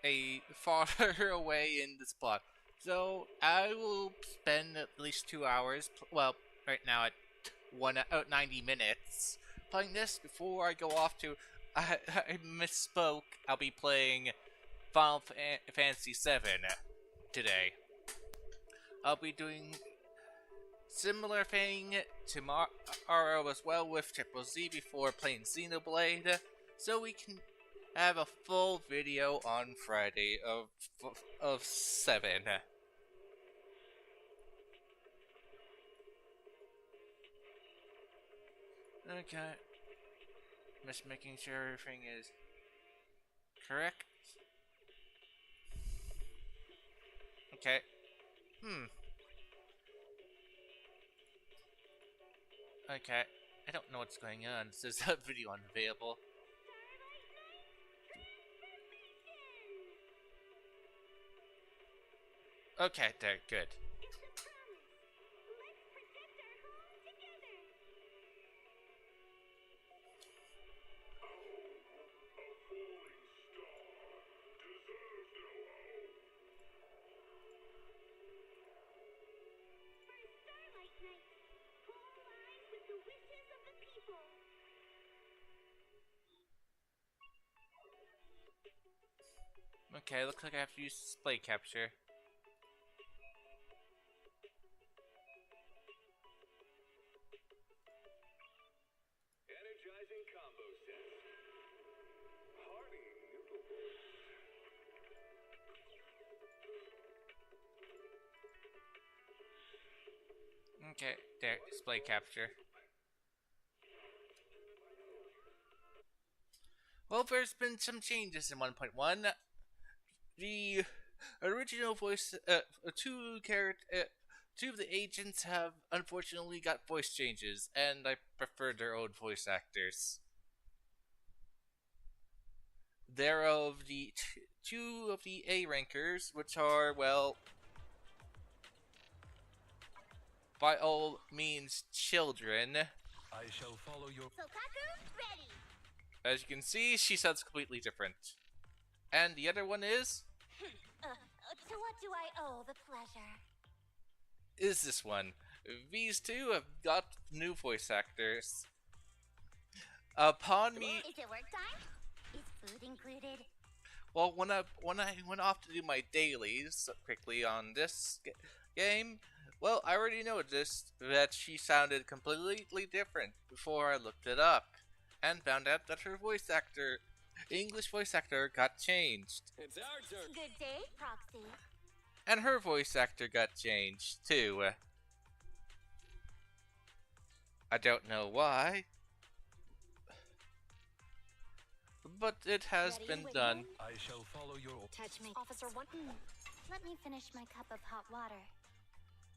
a farther away in this plot. So I will spend at least 2 hours. Well, right now at 90 minutes playing this before I go off to. I misspoke. I'll be playing Final Fantasy VII today. I'll be doing similar thing tomorrow as well with Triple Z before playing Xenoblade, so we can have a full video on Friday of 7. Okay, just making sure everything is correct. Okay. Okay. I don't know what's going on. It says that video unavailable. Okay, there, good. Okay, looks like I have to use display capture. Energizing combo set. Hearty noodles. Okay, there, display capture. Well, there's been some changes in 1.1. The original voice, two of the agents have unfortunately got voice changes, and I prefer their own voice actors. They're of the two of the A rankers, which are, well, by all means, children. I shall follow your. Ready. As you can see, she sounds completely different. And the other one is To what do I owe the pleasure? this one. These two have got new voice actors. Upon me, Is it work time? Is food included? well, when I went off to do my dailies quickly on this game, well, I already noticed that she sounded completely different before I looked it up, and found out that her English voice actor, got changed, It's our turn. Good day, Proxy. and her voice actor got changed too. I don't know why, but it has Ready, been Whitman? done. I shall follow your. Touch me. Officer 1. Let me finish my cup of hot water.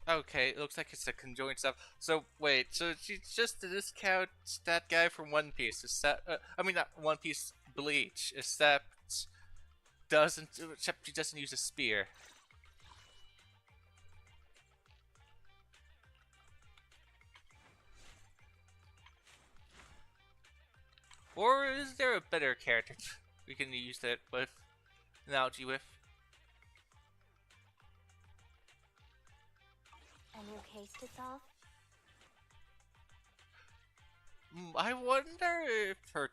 Okay, it looks like it's a conjoined stuff. So wait, so she's just to discount that guy from One Piece, except I mean not One Piece, Bleach, except he doesn't use a spear. Or is there a better character we can use that with analogy with? A new case to solve? I wonder if her.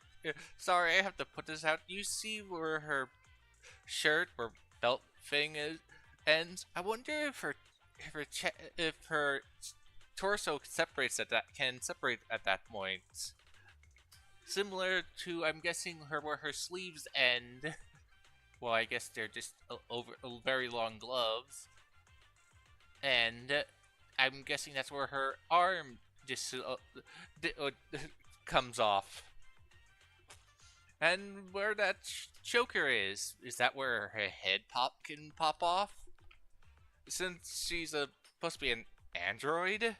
Sorry, I have to put this out. You see where her shirt or belt thing ends? I wonder if her torso can separate at that point. Similar to, I'm guessing, where her sleeves end. Well, I guess they're just over very long gloves, and I'm guessing that's where her arm just comes off. And where that choker is that where her head can pop off? Since she's supposed to be an android?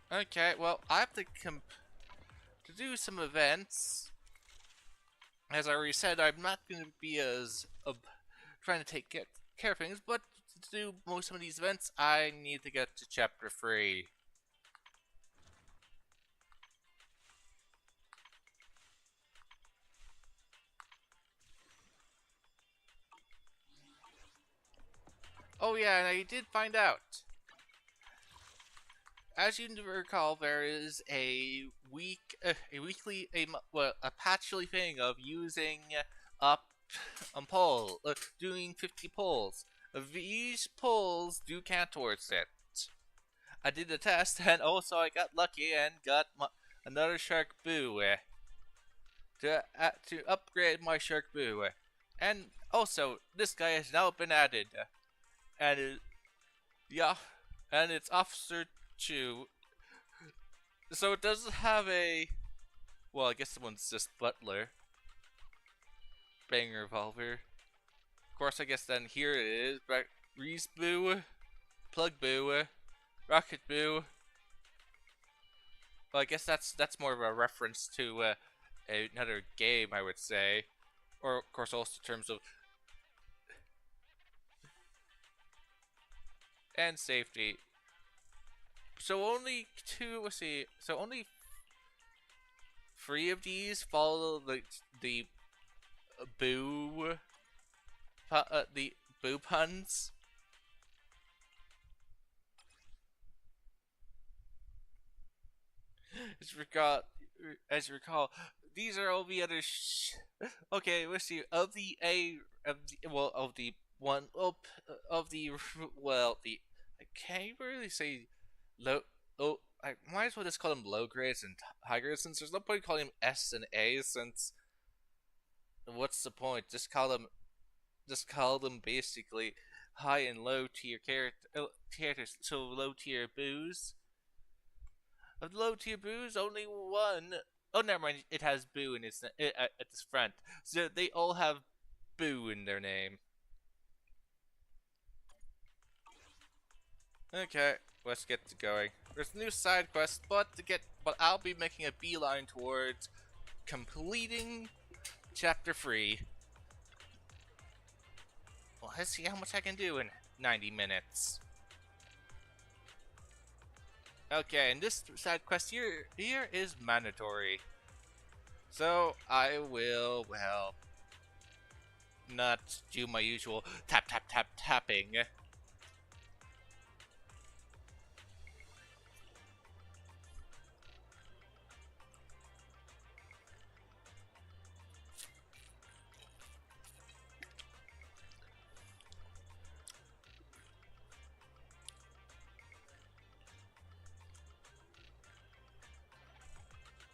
Okay, well, I have to do some events. As I already said, I'm not going to be as trying to take care of things, but to do most of these events, I need to get to chapter 3. Oh yeah, and I did find out. As you recall, there is a patchly thing of using up pull, doing 50 pulls. These pulls do count towards it. I did the test, and also I got lucky and got another shark boo to upgrade my shark boo. And also, this guy has now been added, and yeah, and it's Officer Chu. So it doesn't have a. Well, I guess the one's just Butler. Bang revolver. Of course, I guess then here it is. Reese Boo, Plug Boo, Rocket Boo. Well, I guess that's more of a reference to another game, I would say, or of course also in terms of and safety. So only two. Let's see. So only three of these follow the boo the boo puns. As you recall, these are all the other. Okay, let's see. Of the A, of the, well, of the one, of the well, the I can't really say low. Oh, I might as well just call them low grades and high grades since there's no point calling them S and A since what's the point? Just call them basically high and low tier characters. So low tier boos. Of the low tier boos, only one. Oh, never mind. It has boo in its at its front, so they all have boo in their name. Okay, let's get to going. There's a new side quest, but I'll be making a beeline towards completing chapter 3. Well, let's see how much I can do in 90 minutes. Okay, and this side quest here is mandatory. So I will, well, not do my usual tapping.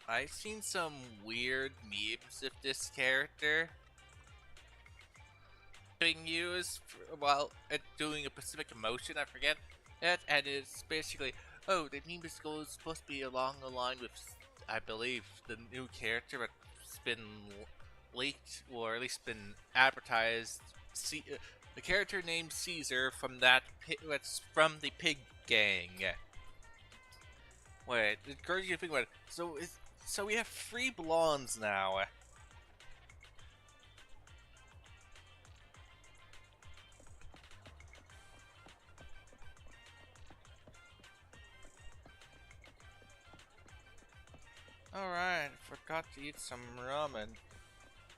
I've seen some weird memes of this character being used while doing a specific emotion. I forget it, and it's basically, oh, the meme is supposed to be along the line with, I believe, the new character that's been leaked or at least been advertised. The character named Caesar from that's from the Pig Gang. Wait, it encourages you to think about it. So we have 3 blondes now. Alright, forgot to eat some ramen,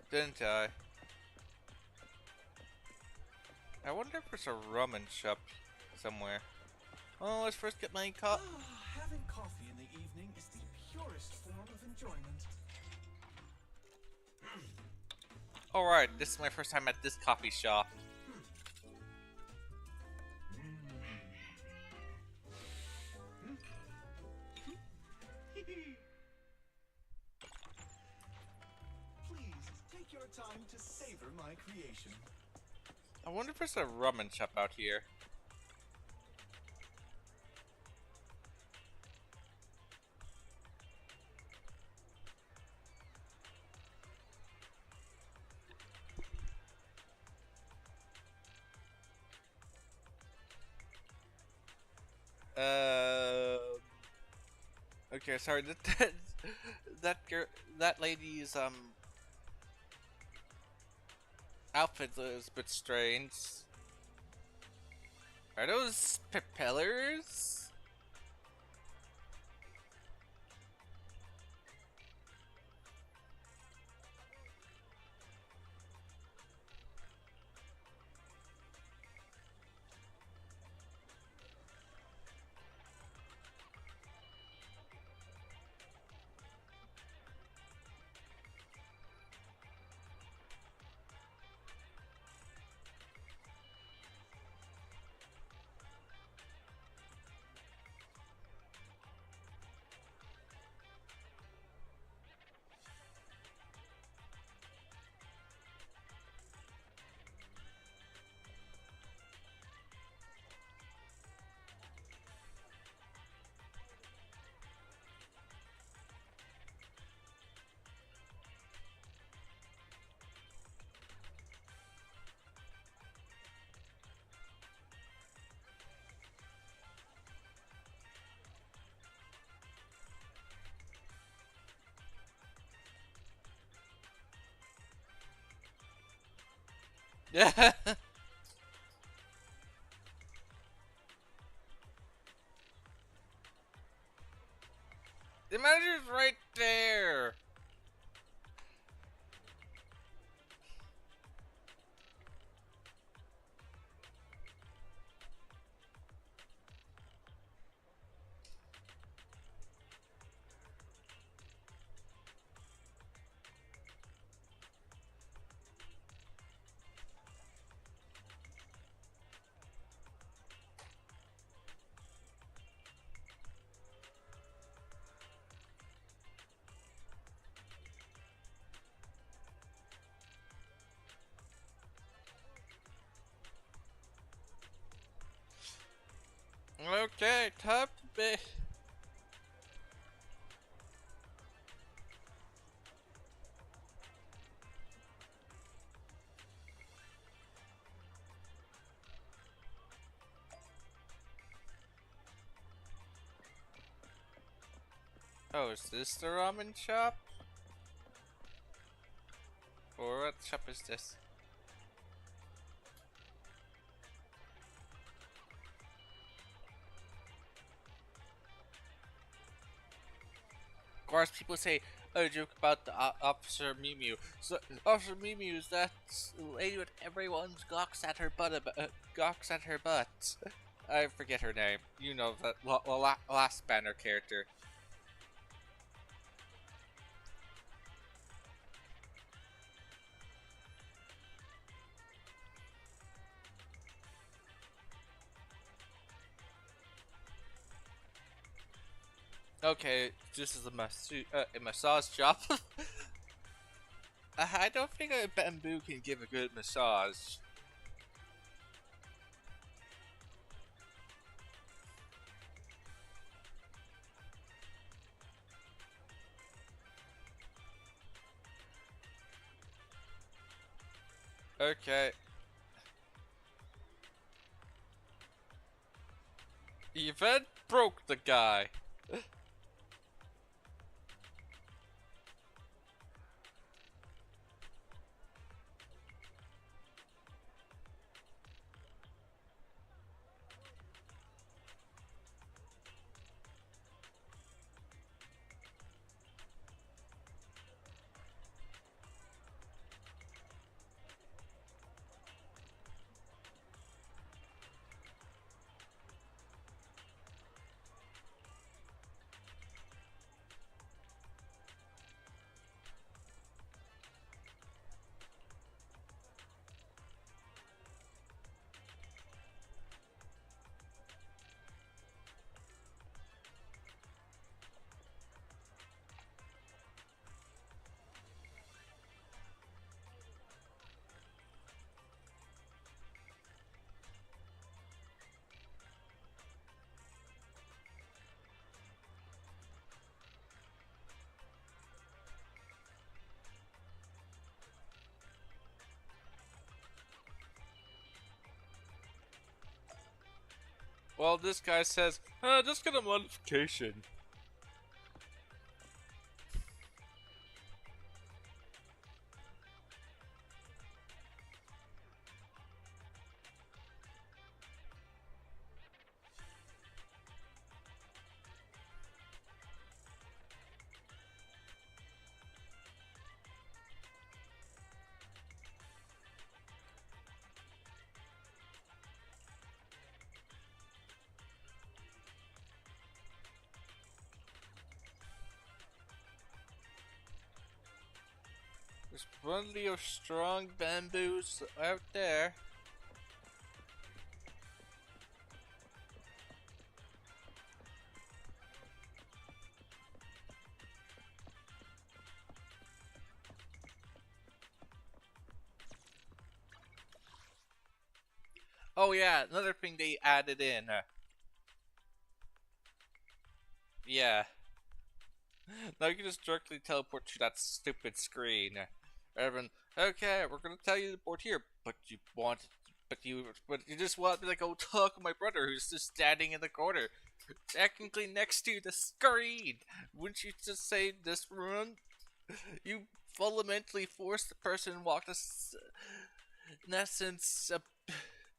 didn't I? I wonder if there's a ramen shop somewhere. Oh, let's first get my Having coffee in the evening is the purest form of enjoyment. Alright, this is my first time at this coffee shop. Please take your time to savor my creation. I wonder if there's a ramen shop out here. Okay, sorry. That lady's outfit is a bit strange. Are those propellers? Yeah. The manager's right there. Okay, top bit. Oh, is this the ramen shop? Or what shop is this? Of course, people say, "Oh, joke about the Officer Mew Mew." So, Officer Mew Mew is that lady with everyone's gawks at her butt. Gawks at her butt. I forget her name. You know that last banner character. Okay, this is a massage shop. I don't think a bamboo can give a good massage. Okay. Event broke the guy. Well, this guy says, just get a modification. There's plenty of strong bamboos out there. Oh yeah, another thing they added in. Yeah. Now you can just directly teleport to that stupid screen. Everyone, okay, we're gonna tell you to board here, but you just want me to go talk to my brother who's just standing in the corner, technically next to the screen. Wouldn't you just say this room? You fundamentally force the person to walk in essence, a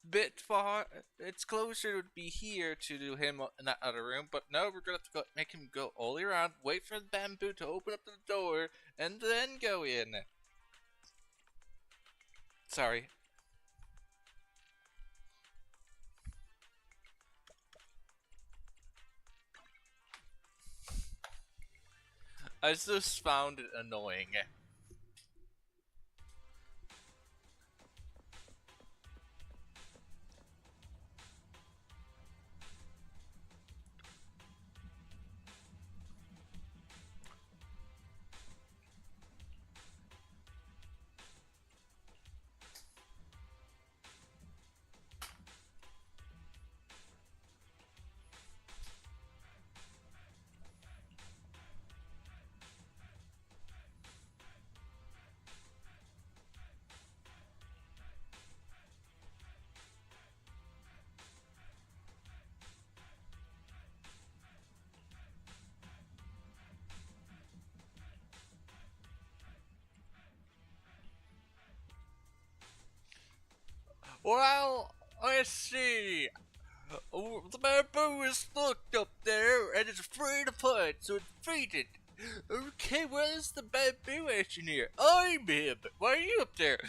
bit far. It's closer to be here to do him in that other room, but no, we're gonna have to make him go all the way around, wait for the bamboo to open up the door, and then go in. Sorry. I just found it annoying. Well, I see. Oh, the bamboo is locked up there and it's afraid to fight, so it's fainted. Okay, where's the bamboo engineer? I'm him. Why are you up there?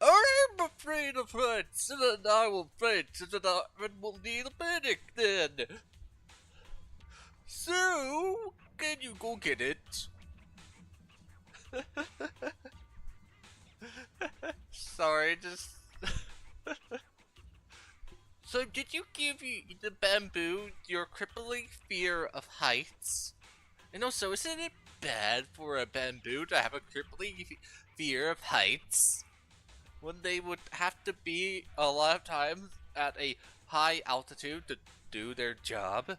I'm afraid of heights, and then I will faint, and then we'll need a medic then. So, can you go get it? Sorry, just... So, did you give the bamboo your crippling fear of heights? And also, isn't it bad for a bamboo to have a crippling fear of heights? When they would have to be a lot of times at a high altitude to do their job?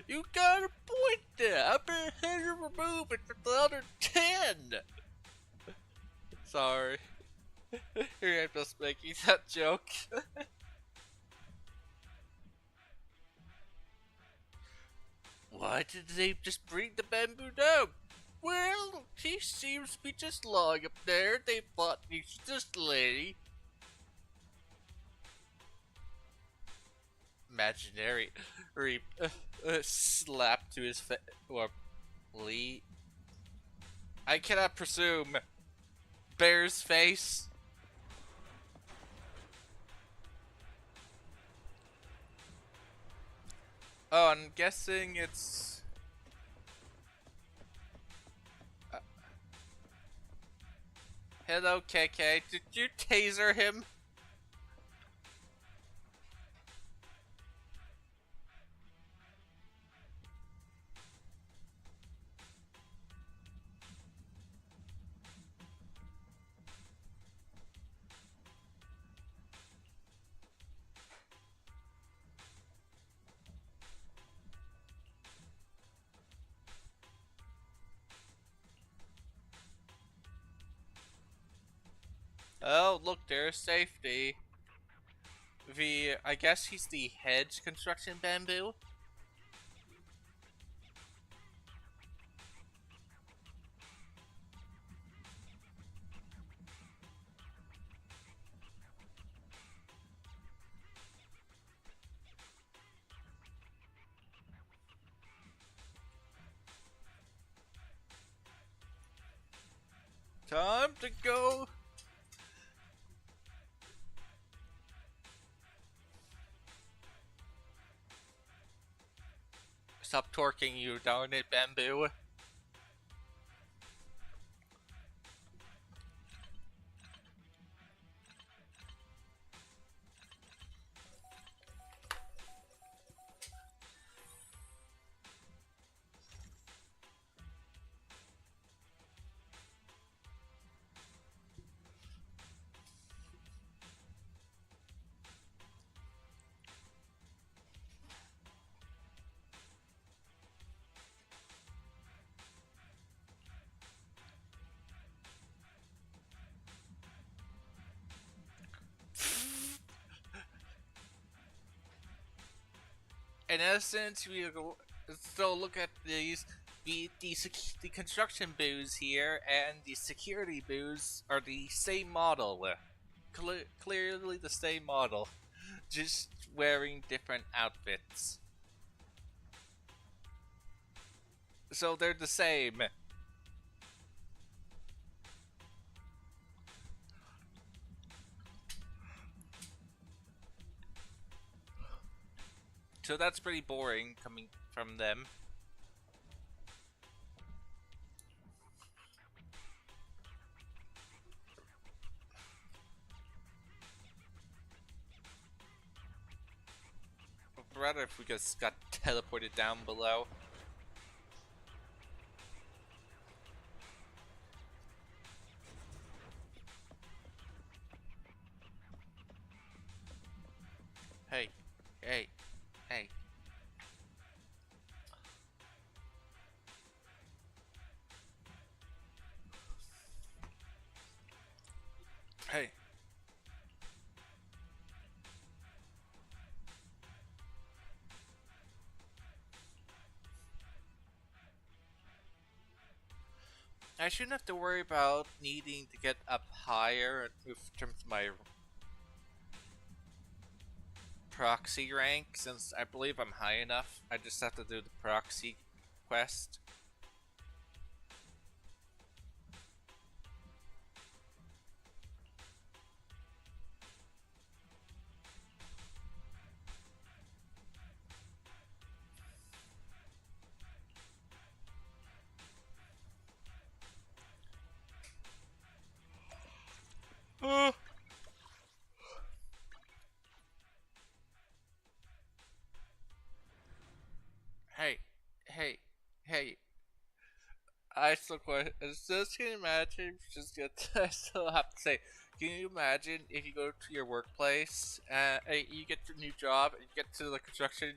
You got a point there. I better remove it for the other 10. Sorry. Here I'm just making that joke. Why did they just bring the bamboo down? Well, he seems to be just lying up there. They thought he's just lady. Imaginary slap to his face. Or Lee. I cannot presume. Bear's face. Oh, I'm guessing it's... Hello, KK. Did you taser him? Oh, look, there's safety. I guess he's the hedge construction bamboo. Time to go. Stop torquing, you darn it, bamboo. In essence, we go still look at these. the construction booze here and the security booze are the same model. Clearly the same model, just wearing different outfits. So they're the same. So that's pretty boring coming from them. Rather if we just got teleported down below. Hey, hey, hey. Hey. I shouldn't have to worry about needing to get up higher in terms of my proxy rank, since I believe I'm high enough. I just have to do the proxy quest. Hey, hey, hey. Just can you imagine? Just get. I still have to say. Can you imagine if you go to your workplace, you get your new job, and you get to the construction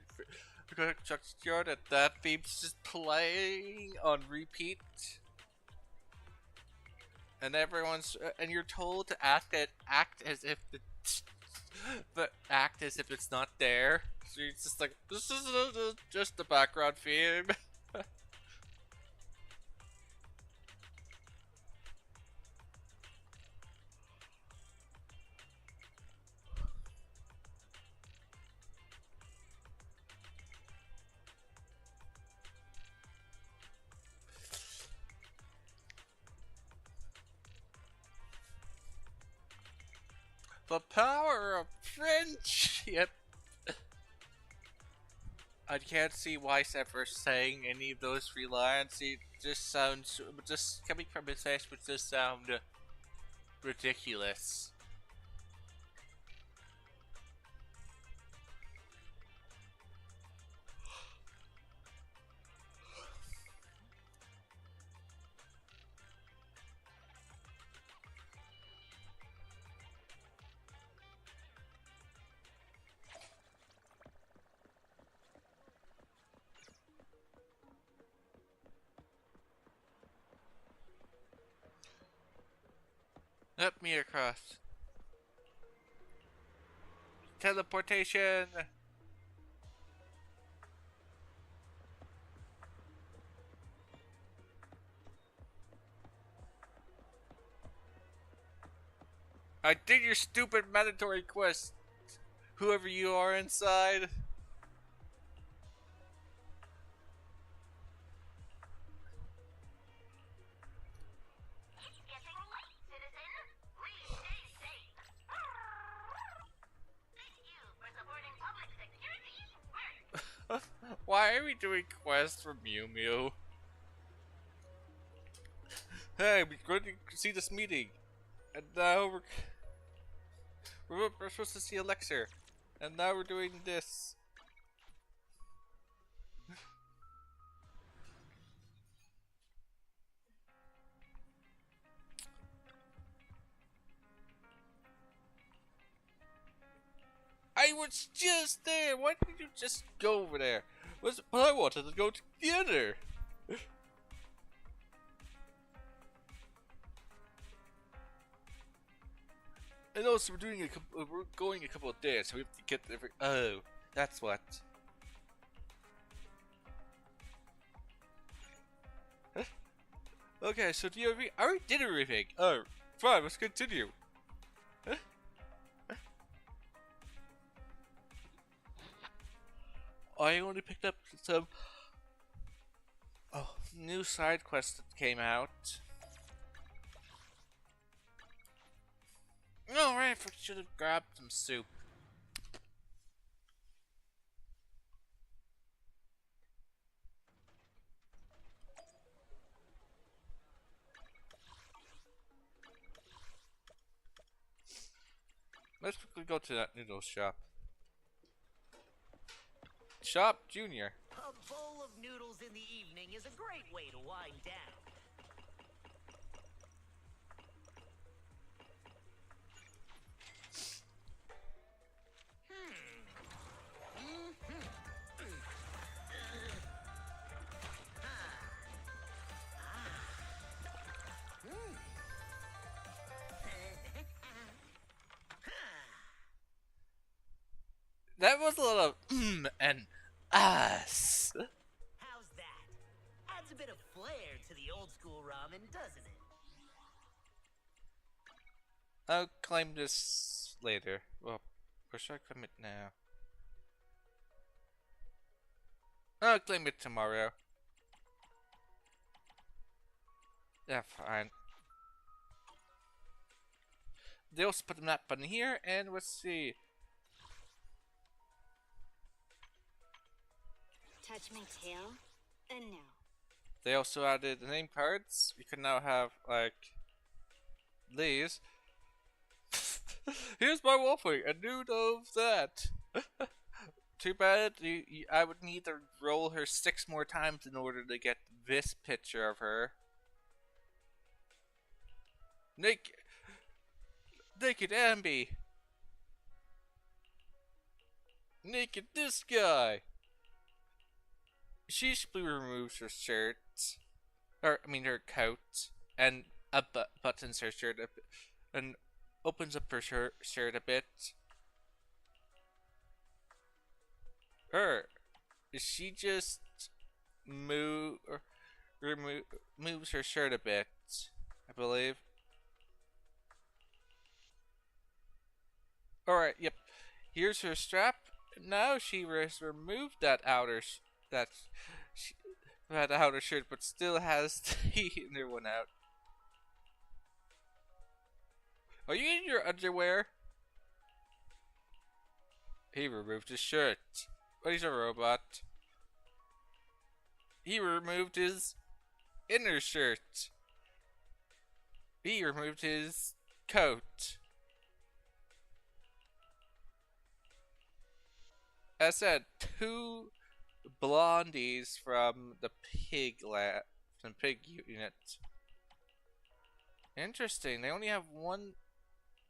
yard, and that theme's just playing on repeat, and and you're told to act as if but act as if it's not there. So you're just like, this is just the background theme. The power of friendship. I can't see Weiss ever saying any of those three lines. It just sounds, just coming from his face, would just sound ridiculous. Let me across. Teleportation. I did your stupid mandatory quest. Whoever you are inside. It's getting late, citizen. Please stay safe. Thank you for supporting public security work. Why are we doing quests for Mew Mew? Hey, we're going to see this meeting. And now we're supposed to see a lecture. And now we're doing this. I was just there. Why didn't you just go over there? But I wanted to go together. And also, we're going a couple of days, so we have to get every. Oh, that's what. Okay, so do you agree? I already did everything. Oh, fine, let's continue. I only picked up some new side quests that came out. Oh, right, I should have grabbed some soup. Let's quickly go to that noodle shop. Shop Junior. A bowl of noodles in the evening is a great way to wind down. That was a lot of and ass. How's that? Adds a bit of flair to the old school ramen, doesn't it? I'll claim this later. Well, or should I claim it now? I'll claim it tomorrow. Yeah, fine. They also put that button here, and let's see. Touch my tail, and no. They also added the name cards. You can now have, like, these. Here's my wolfing, a nude of that. Too bad I would need to roll her 6 more times in order to get this picture of her. Naked Ambi. Naked this guy. She simply removes her shirt, or I mean her coat, and buttons her shirt a bit, and opens up her shirt a bit. She just moves her shirt a bit, I believe. Alright, yep. Here's her strap. Now she has removed that outer shirt, but still has the inner one out. Are you in your underwear? He removed his shirt. But he's a robot. He removed his inner shirt. He removed his coat. As I said, 2 blondies from the pig unit. Interesting. They only have 1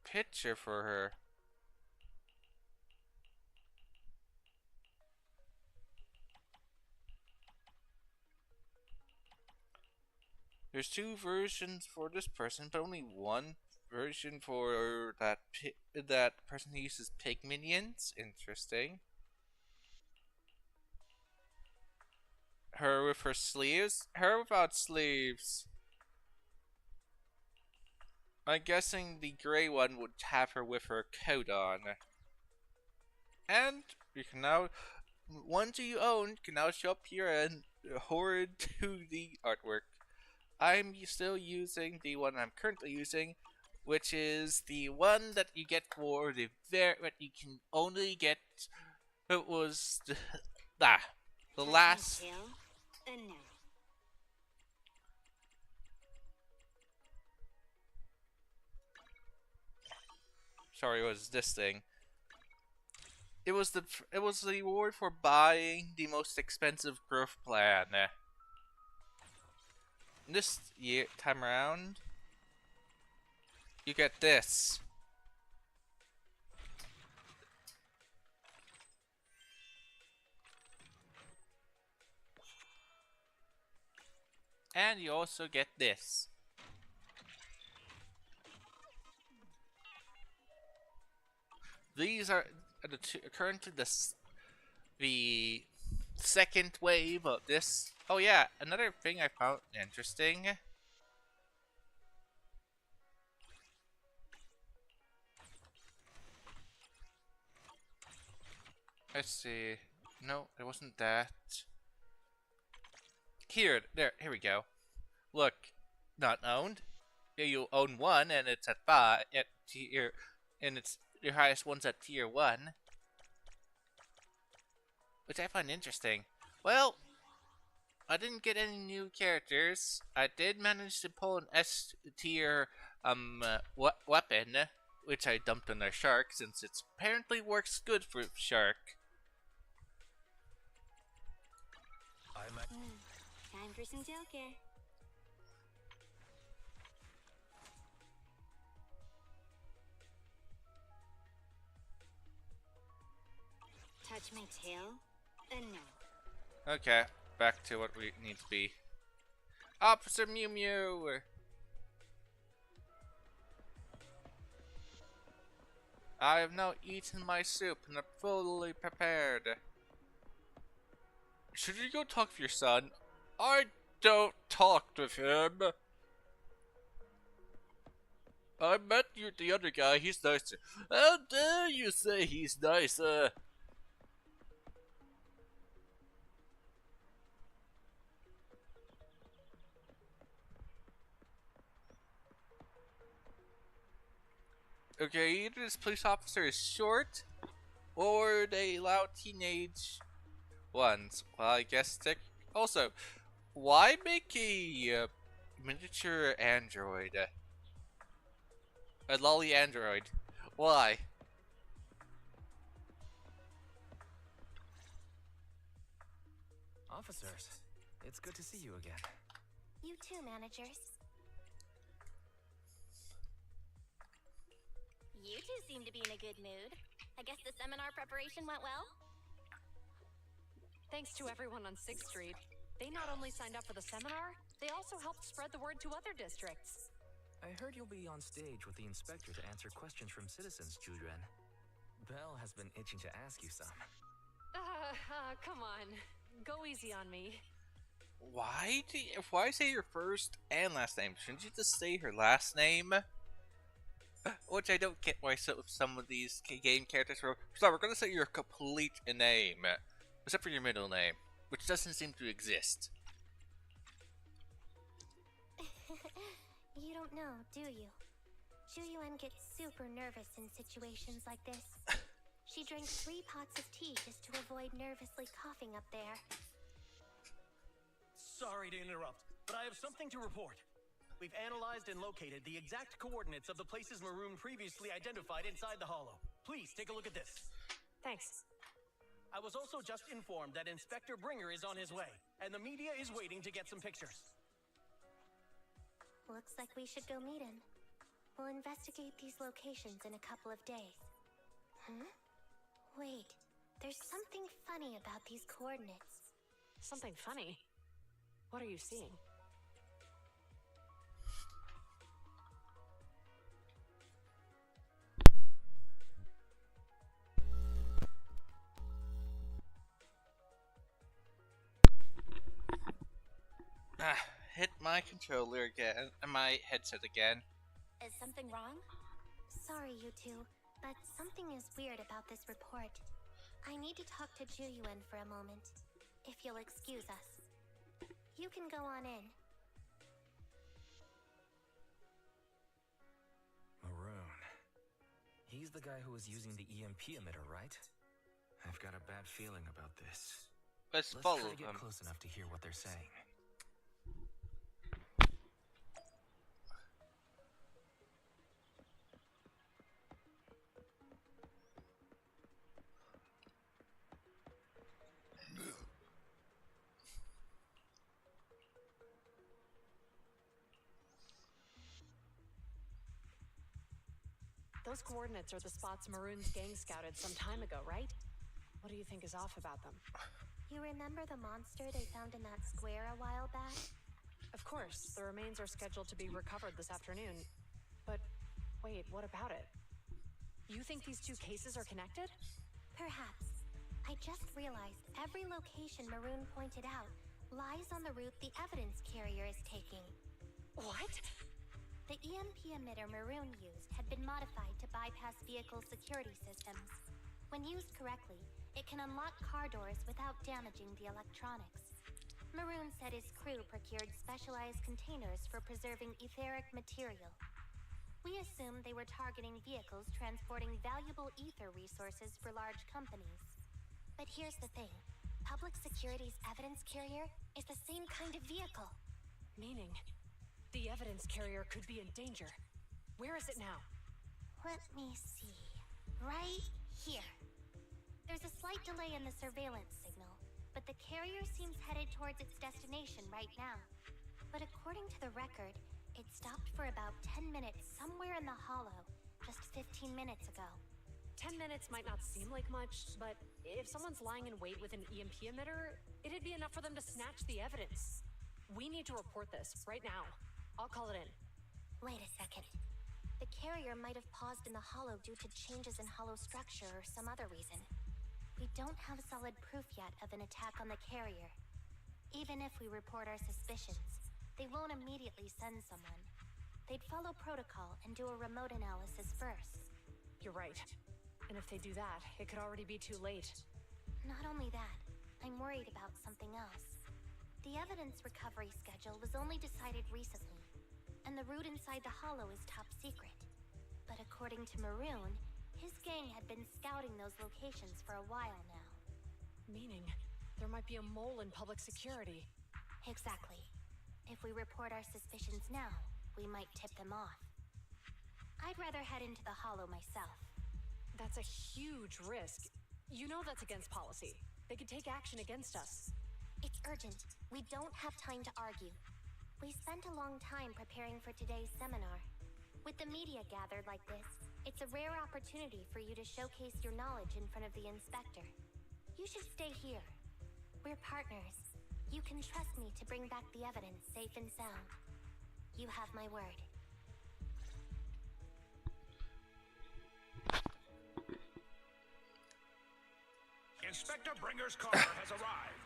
picture for her. There's 2 versions for this person, but only 1 version for that person who uses pig minions. Interesting. Her with her sleeves. Her without sleeves. I'm guessing the grey one would have her with her coat on. And you can now, ones you own can now show up here and horrid to the artwork. I'm still using the one I'm currently using, which is the one that you get for the what you can only get. It was the Touch my last. tail, and no. Sorry, it was this thing. It was the reward for buying the most expensive growth plan. This time around, you get this. And you also get this. These are currently the second wave of this. Oh yeah, another thing I found interesting Let's see. No, it wasn't that. Here, we go. Look, not owned. Yeah, you own one, and it's at 5 at tier, and it's your highest one's at tier 1, which I find interesting. Well, I didn't get any new characters. I did manage to pull an S tier weapon, which I dumped on our shark since it apparently works good for shark. I'm at Time for some tail care. Touch my tail? No. Okay, back to what we need to be. Officer Mew Mew! I have now eaten my soup and am fully prepared. Should you go talk with your son? I don't talk with him. I met the other guy, he's nicer. How dare you say he's nicer? Okay, either this police officer is short, or they allow teenage ones. Well, I guess also, why make a miniature android? A lolly android. Why? Officers, it's good to see you again. You too, managers. You two seem to be in a good mood. I guess the seminar preparation went well? Thanks to everyone on 6th Street. They not only signed up for the seminar, they also helped spread the word to other districts. I heard you'll be on stage with the inspector to answer questions from citizens, Jujuan. Belle has been itching to ask you some. Come on. Go easy on me. Why say your first and last name? Shouldn't you just say her last name? Which I don't get why some of these game characters were. So we're gonna say your complete name, except for your middle name, which doesn't seem to exist. You don't know, do you? Juyuan gets super nervous in situations like this. She drank 3 pots of tea just to avoid nervously coughing up there. Sorry to interrupt, but I have something to report. We've analyzed and located the exact coordinates of the places Maroon previously identified inside the hollow. Please take a look at this. Thanks. I was also just informed that Inspector Bringer is on his way, and the media is waiting to get some pictures. Looks like we should go meet him. We'll investigate these locations in a couple of days. Huh? Wait, there's something funny about these coordinates. Something funny? What are you seeing? Hit my controller again, my headset again. Is something wrong? Sorry, you two, but something is weird about this report. I need to talk to Juyuan for a moment, if you'll excuse us. You can go on in. Maroon. He's the guy who was using the EMP emitter, right? I've got a bad feeling about this. Let's Let's follow try to get them. close enough to hear what they're saying. Those coordinates are the spots Maroon's gang scouted some time ago, right? What do you think is off about them? You remember the monster they found in that square a while back? Of course, the remains are scheduled to be recovered this afternoon. But wait, what about it? You think these two cases are connected? Perhaps. I just realized every location Maroon pointed out lies on the route the evidence carrier is taking. What? The EMP emitter Maroon used had been modified to bypass vehicle security systems. When used correctly, It can unlock car doors without damaging the electronics. Maroon said his crew procured specialized containers for preserving etheric material. We assumed they were targeting vehicles transporting valuable ether resources for large companies. But here's the thing. Public Security's evidence carrier is the same kind of vehicle. Meaning, the evidence carrier could be in danger. Where is it now? Let me see. Right here. There's a slight delay in the surveillance signal, but the carrier seems headed towards its destination right now. But according to the record, it stopped for about 10 minutes somewhere in the hollow, just 15 minutes ago. 10 minutes might not seem like much, but if someone's lying in wait with an EMP emitter, it'd be enough for them to snatch the evidence. We need to report this right now. I'll call it in. Wait a second. The carrier might have paused in the hollow due to changes in hollow structure or some other reason. We don't have solid proof yet of an attack on the carrier. Even if we report our suspicions, they won't immediately send someone. They'd follow protocol and do a remote analysis first. You're right. And if they do that, it could already be too late. Not only that, I'm worried about something else. The evidence recovery schedule was only decided recently, and the route inside the hollow is top secret. But according to Maroon, his gang had been scouting those locations for a while now. Meaning, there might be a mole in public security. Exactly. If we report our suspicions now, we might tip them off. I'd rather head into the hollow myself. That's a huge risk. You know that's against policy. They could take action against us. It's urgent. We don't have time to argue. We spent a long time preparing for today's seminar. With the media gathered like this, it's a rare opportunity for you to showcase your knowledge in front of the inspector. You should stay here. We're partners. You can trust me to bring back the evidence safe and sound. You have my word. Inspector Bringer's car has arrived.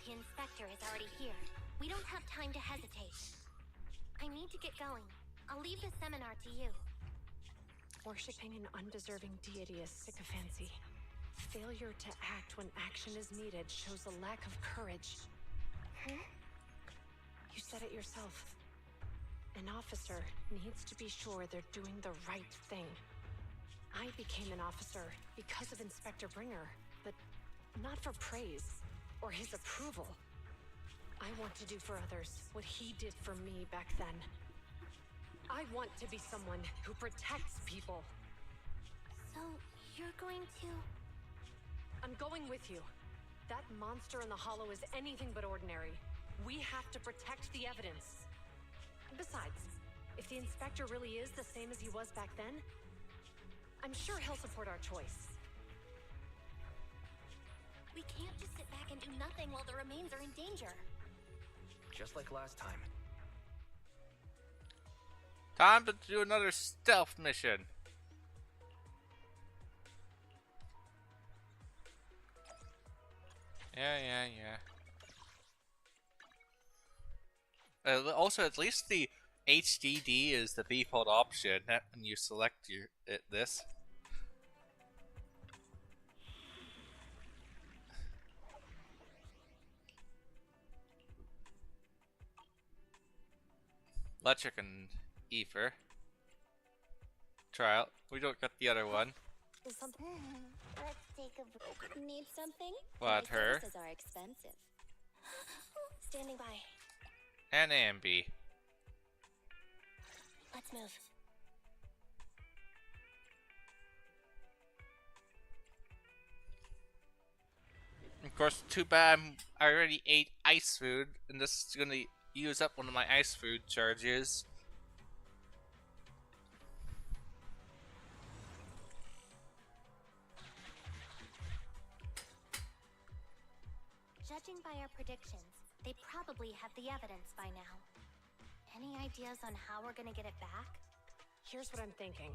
The inspector is already here. We don't have time to hesitate. I need to get going. I'll leave the seminar to you. Worshipping an undeserving deity is sycophancy. Failure to act when action is needed shows a lack of courage. Huh? You said it yourself. An officer needs to be sure they're doing the right thing. I became an officer because of Inspector Bringer, but not for praise or his approval. I want to do for others what he did for me back then. I want to be someone who protects people. So, you're going to... I'm going with you. That monster in the hollow is anything but ordinary. We have to protect the evidence. Besides, if the inspector really is the same as he was back then, I'm sure he'll support our choice. We can't just sit back and do nothing while the remains are in danger. Just like last time. Time to do another stealth mission. Yeah. Also, at least the HDD is the default option when you select this. Electric and ether. Trial. We don't get the other one. Let's take a break. Need something? What, My her? services are expensive. Standing by. And Ambi. Let's move. Of course, too bad I already ate ice food, and this is gonna use up one of my ice food charges. Judging by our predictions, they probably have the evidence by now. Any ideas on how we're gonna get it back? Here's what I'm thinking.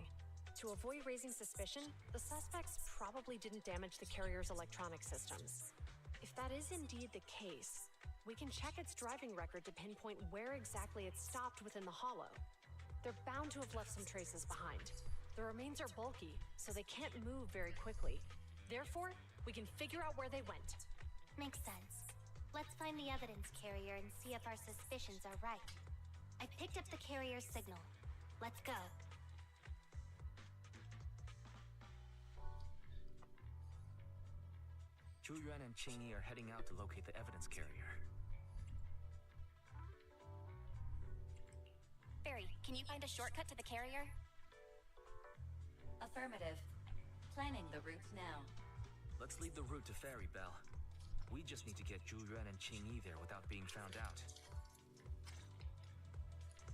To avoid raising suspicion, the suspects probably didn't damage the carrier's electronic systems. If that is indeed the case, we can check its driving record to pinpoint where exactly it stopped within the hollow. They're bound to have left some traces behind. The remains are bulky, so they can't move very quickly. Therefore, we can figure out where they went. Makes sense. Let's find the evidence carrier and see if our suspicions are right. I picked up the carrier's signal. Let's go. Zhu Yuan and Qing Yi are heading out to locate the evidence carrier. Barry, can you find a shortcut to the carrier? Affirmative. Planning the route now. Let's leave the route to Fairy Bell. We just need to get Zhu Yuan and Qing Yi there without being found out.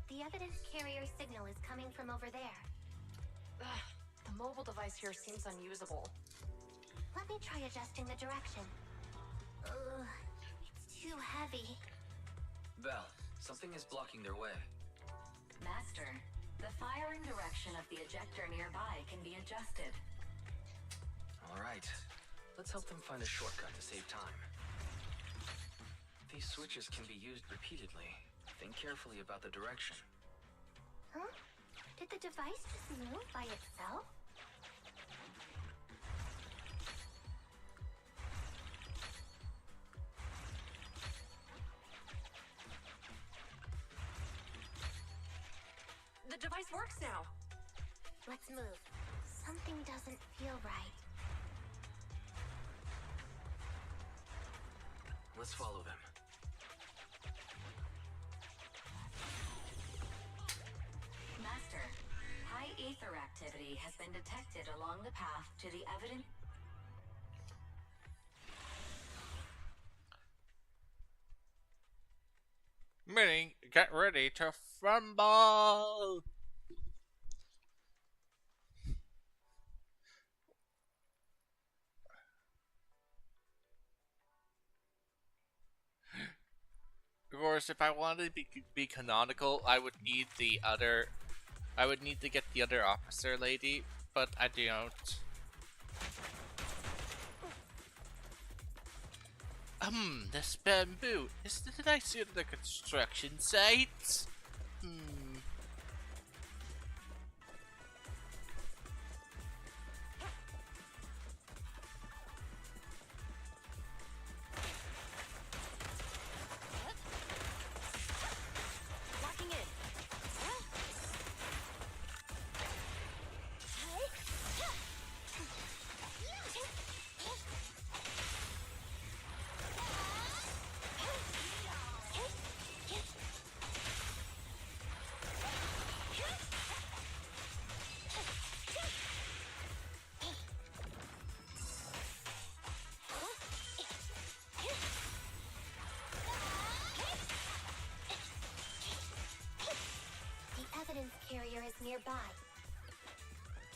The evidence carrier signal is coming from over there. Ugh, the mobile device here seems unusable. Let me try adjusting the direction. Ugh, it's too heavy. Bell, something is blocking their way. Master, the firing direction of the ejector nearby can be adjusted. All right. Let's help them find a shortcut to save time. These switches can be used repeatedly. Think carefully about the direction. Huh? Did the device just move by itself? The device works now. Let's move. Something doesn't feel right. Let's follow them. Master, high ether activity has been detected along the path to the evidence. Meaning, get ready to rumble! Of course, if I wanted to be canonical, I would need to get the other officer lady, but I don't. This bamboo. Did I see it at the construction site? Locking in. The evidence carrier is nearby.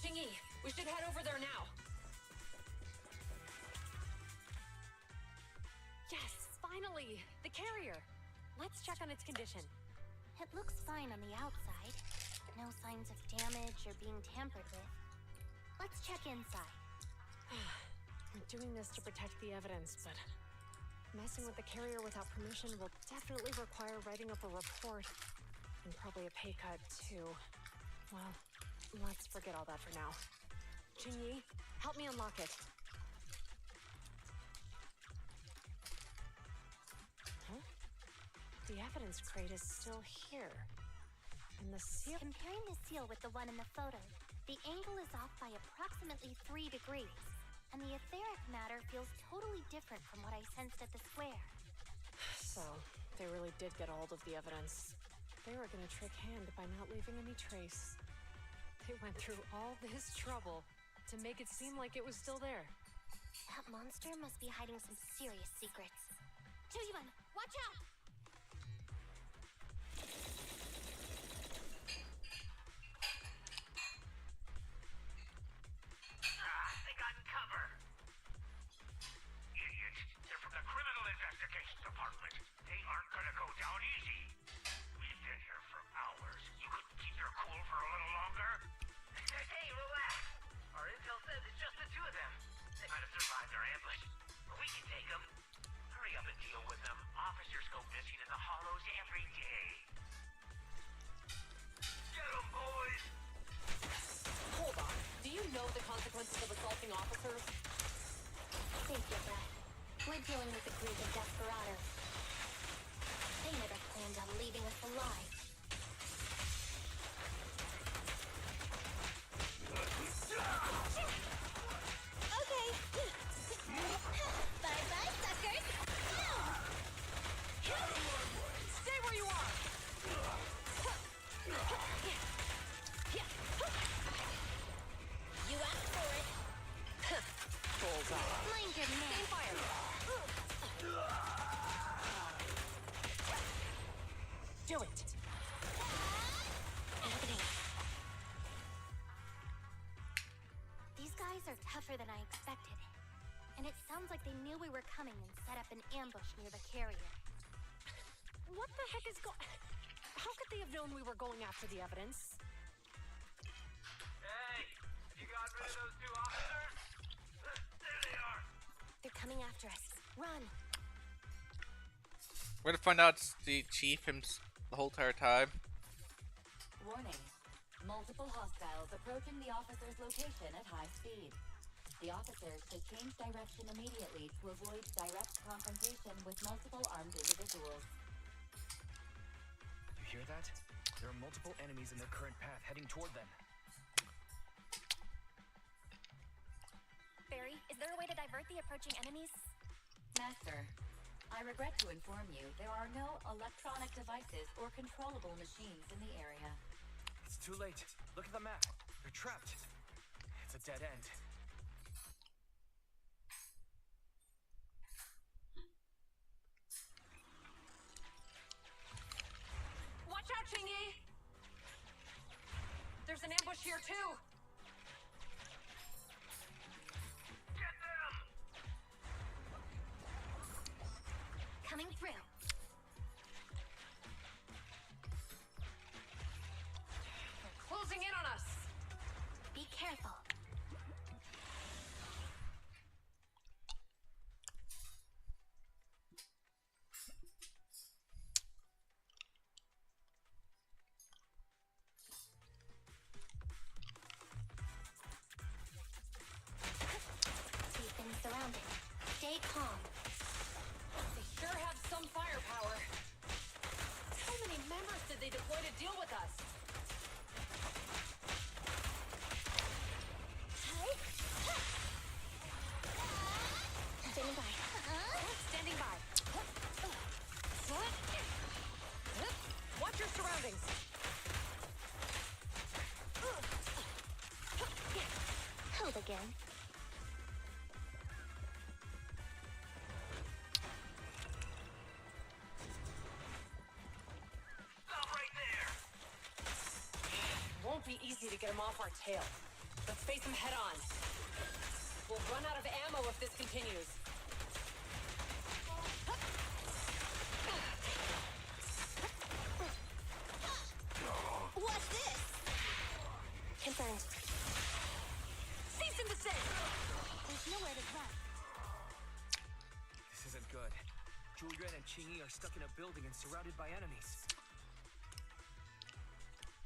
Qing Yi, we should head over there now. Yes, finally! The carrier! Let's check on its condition. It looks fine on the outside. No signs of damage or being tampered with. Let's check inside. We're doing this to protect the evidence, but messing with the carrier without permission will definitely require writing up a report. And probably a pay cut, too. Well, let's forget all that for now. Qing Yi, help me unlock it. Huh? The evidence crate is still here. And the seal... Comparing the seal with the one in the photo, the angle is off by approximately 3 degrees. And the etheric matter feels totally different from what I sensed at the square. So, they really did get a hold of the evidence. They were gonna trick Hand by not leaving any trace. They went through all this trouble to make it seem like it was still there. That monster must be hiding some serious secrets. Tuyuan, watch out! They got in cover. Idiots. They're from the Criminal Investigation Department. They aren't gonna go down easy. We've been here for hours. You couldn't keep your cool for a little longer? Hey, relax. Our intel says it's just the two of them. They might have survived our ambush, but we can take them. Hurry up and deal with them. Officers go We're dealing with a group of desperados. They never planned on leaving us alive. Okay. Bye-bye, suckers. Stay where you are! You asked for it. Bullseye. Mind your man. Stay fire! Do it! These guys are tougher than I expected. And it sounds like they knew we were coming and set up an ambush near the carrier. What the heck is How could they have known we were going after the evidence? Hey, you got rid of those two officers? There they are. They're coming after us. Run! We're gonna find out it's the chief the whole entire time. Warning. Multiple hostiles approaching the officer's location at high speed. The officers should change direction immediately to avoid direct confrontation with multiple armed individuals. You hear that? There are multiple enemies in their current path heading toward them. Barry, is there a way to divert the approaching enemies? Master, I regret to inform you there are no electronic devices or controllable machines in the area. It's too late. Look at the map. They're trapped. It's a dead end. Watch out, Chingy! There's an ambush here, too! Get them! Coming through. They're closing in on us! Be careful. We've been surrounded. Stay calm. They sure have some firepower. How many members did they deploy to deal with us? Standing by. Standing by. Watch your surroundings. Hold again. Stop right there! Won't be easy to get them off our tail. Let's face them head on. We'll run out of ammo if this continues. What's this? Confirmed. Cease and desist! There's nowhere to run. This isn't good. Julian and Chingy are stuck in a building and surrounded by enemies.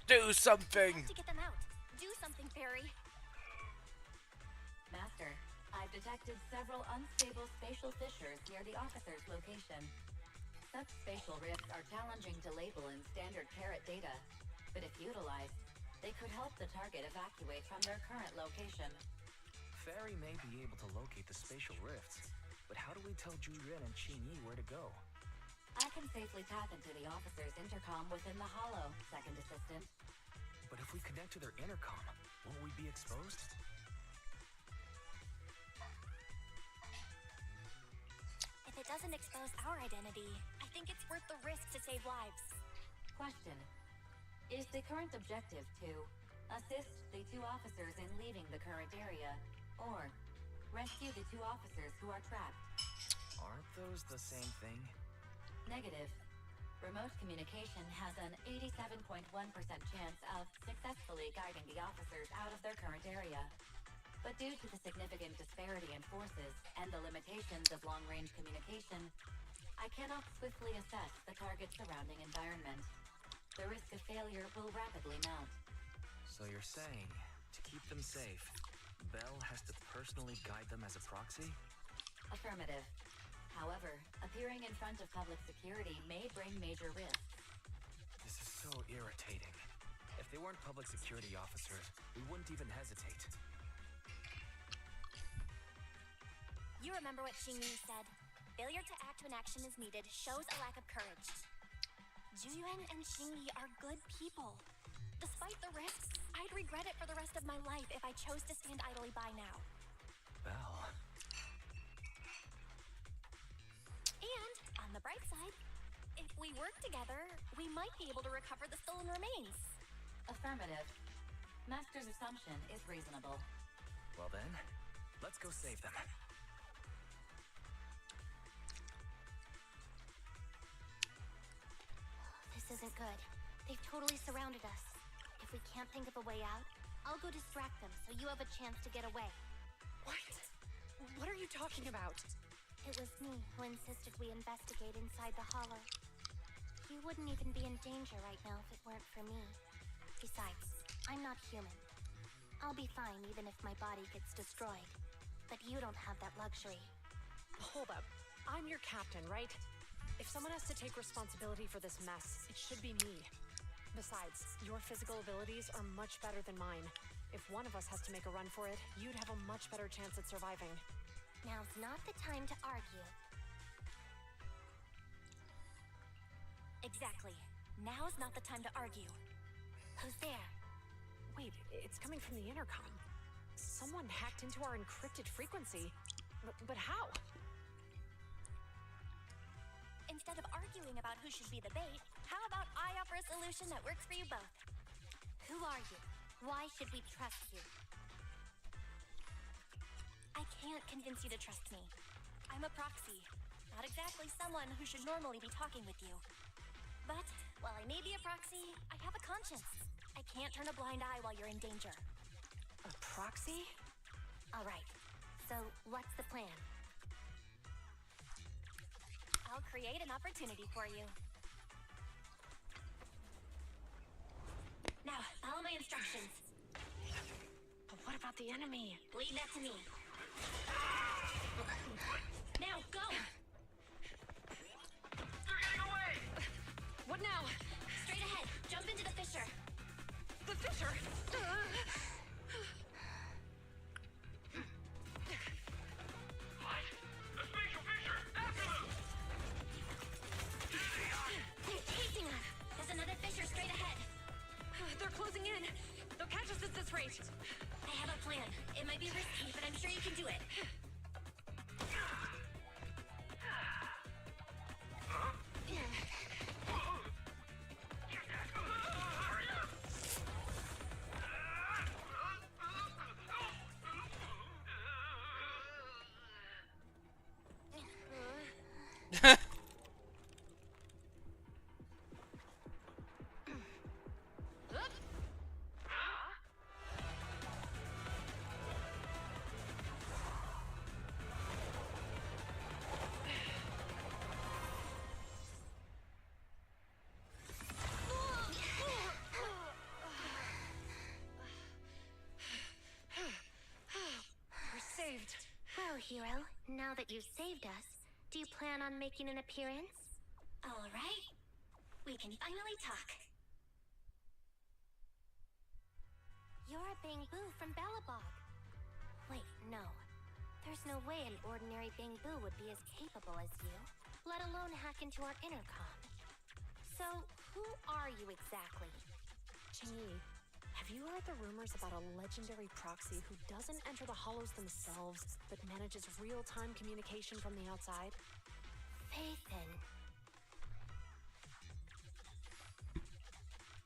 Do something! To get them out. Do something, Barry. Master, I've detected several unstable spatial fissures near the officer's location. Such spatial rifts are challenging to label in standard carat data, but if utilized, they could help the target evacuate from their current location. Fairy may be able to locate the spatial rifts, but how do we tell Julian and Chingy where to go? I can safely tap into the officer's intercom within the hollow, second assistant. But if we connect to their intercom, won't we be exposed? If it doesn't expose our identity, I think it's worth the risk to save lives. Question. Is the current objective to assist the two officers in leaving the current area, or rescue the two officers who are trapped? Aren't those the same thing? Negative. Remote communication has an 87.1% chance of successfully guiding the officers out of their current area. But due to the significant disparity in forces and the limitations of long-range communication, I cannot swiftly assess the target's surrounding environment. The risk of failure will rapidly mount. So you're saying, to keep them safe, Bell has to personally guide them as a proxy? Affirmative. However, appearing in front of public security may bring major risks. This is so irritating. If they weren't public security officers, we wouldn't even hesitate. You remember what Xingyi said? Failure to act when action is needed shows a lack of courage. Zhuyuan and Xingyi are good people. Despite the risks, I'd regret it for the rest of my life if I chose to stand idly by now. Well... And, on the bright side, if we work together, we might be able to recover the stolen remains. Affirmative. Master's assumption is reasonable. Well then, let's go save them. This isn't good. They've totally surrounded us. If we can't think of a way out, I'll go distract them so you have a chance to get away. What? What are you talking about? It was me who insisted we investigate inside the hollow. You wouldn't even be in danger right now if it weren't for me. Besides, I'm not human. I'll be fine even if my body gets destroyed. But you don't have that luxury. Hold up. I'm your captain, right? If someone has to take responsibility for this mess, it should be me. Besides, your physical abilities are much better than mine. If one of us has to make a run for it, you'd have a much better chance at surviving. Now's not the time to argue. Exactly. Now's not the time to argue. Who's there? Wait, it's coming from the intercom. Someone hacked into our encrypted frequency. But how? Instead of arguing about who should be the bait, how about I offer a solution that works for you both? Who are you? Why should we trust you? I can't convince you to trust me. I'm a proxy, not exactly someone who should normally be talking with you. But, while I may be a proxy, I have a conscience. I can't turn a blind eye while you're in danger. A proxy? Alright, so what's the plan? I'll create an opportunity for you. Now, follow my instructions. But what about the enemy? Leave that to me. Now, go! They're getting away! What now? Straight ahead. Jump into the fissure. The fissure! What? A spatial fissure! After them! Here they are! They're chasing us. There's another fissure straight ahead. They're closing in. They'll catch us at this rate. I have a plan. It might be risky, but I'm sure you can do it. Well, hero, now that you've saved us, do you plan on making an appearance? All right. We can finally talk. You're a Bangbu from Bellabog. Wait, no. There's no way an ordinary Bangbu would be as capable as you, let alone hack into our intercom. So, who are you exactly? Qingyi, have you heard the rumors about a legendary proxy who doesn't enter the hollows themselves, but manages real-time communication from the outside? Faithin.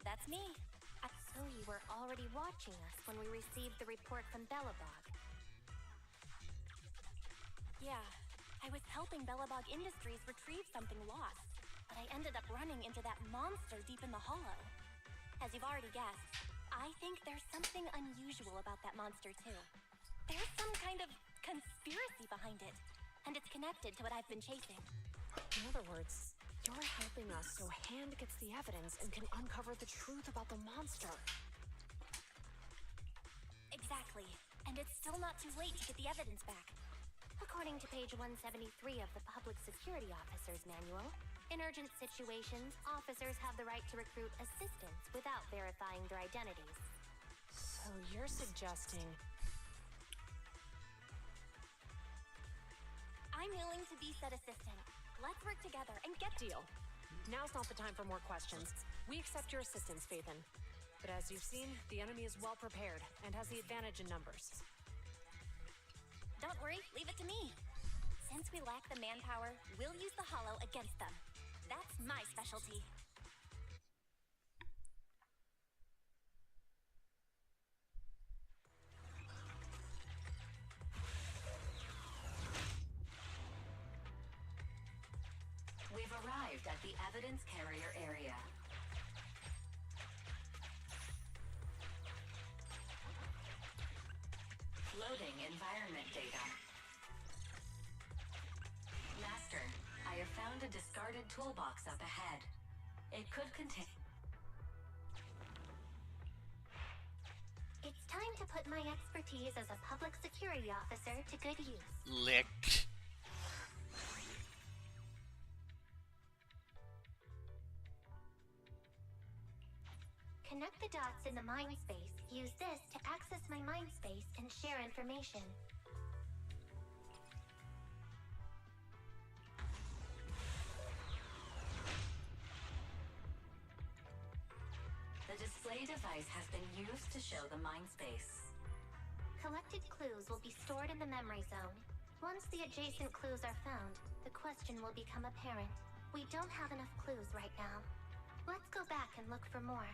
That's me. So you were already watching us when we received the report from Bellabog. Yeah, I was helping Bellabog Industries retrieve something lost, but I ended up running into that monster deep in the hollow. As you've already guessed, I think there's something unusual about that monster too. There's some kind of conspiracy behind it, and it's connected to what I've been chasing. In other words, you're helping us so Hand gets the evidence and can uncover the truth about the monster. Exactly. And it's still not too late to get the evidence back. According to page 173 of the Public Security Officer's Manual, in urgent situations, officers have the right to recruit assistants without verifying their identities. So you're suggesting... I'm willing to be said assistant. Let's work together and get... Deal. Now's not the time for more questions. We accept your assistance, Phaethon. But as you've seen, the enemy is well prepared and has the advantage in numbers. Don't worry, leave it to me. Since we lack the manpower, we'll use the Hollow against them. That's my specialty. We've arrived at the evidence carrier area. Loading environment data. Master, I have found a discarded toolbox up ahead. It could contain... It's time to put my expertise as a public security officer to good use. Lick. Connect the dots in the mind space. Use this to access my mind space and share information. The display device has been used to show the mind space. Collected clues will be stored in the memory zone. Once the adjacent clues are found, the question will become apparent. We don't have enough clues right now. Let's go back and look for more.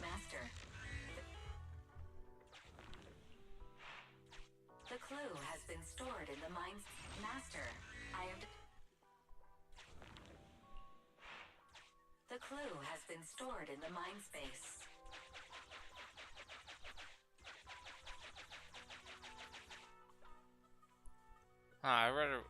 Master. The clue has been stored in the mind... Master, I have... The clue has been stored in the mind space. I read it.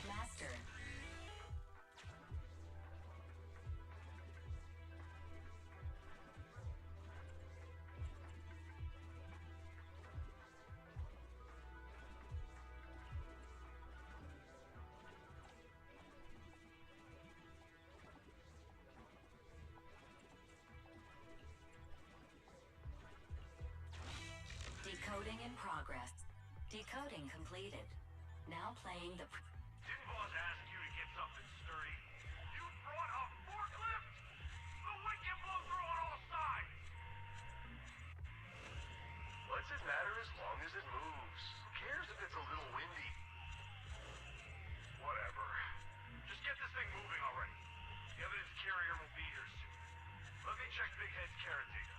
Master. Decoding in progress. Decoding completed. Now playing the... Didn't boss ask you to get something sturdy? You brought a forklift? The wind can blow through on all sides! What's it matter as long as it moves? Who cares if it's a little windy? Whatever. Just get this thing moving already. The evidence carrier will be here soon. Let me check Big Head's carrot data.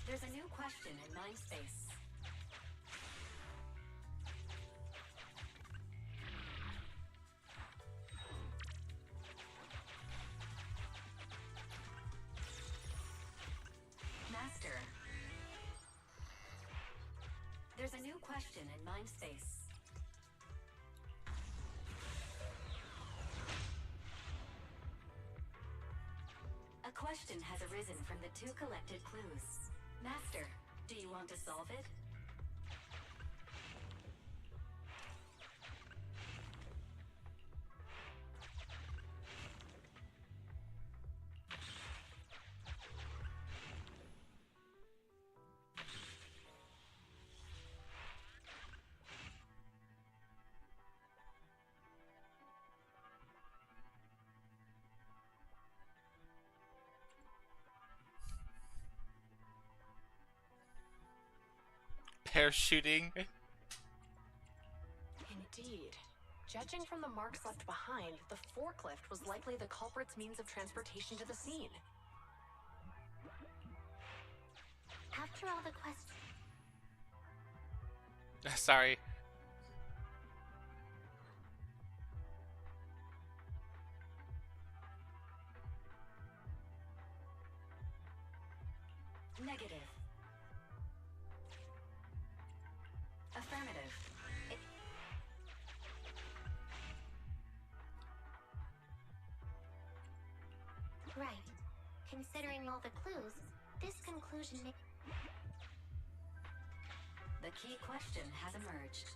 There's a new question in mind space. Master. There's a new question in mind space. A question has arisen from the two collected clues. Master, do you want to solve it? parachuting. Indeed. Judging from the marks left behind, the forklift was likely the culprit's means of transportation to the scene. After all the questions. Sorry. Negative. Affirmative. Right. Considering all the clues, this conclusion may... The key question has emerged.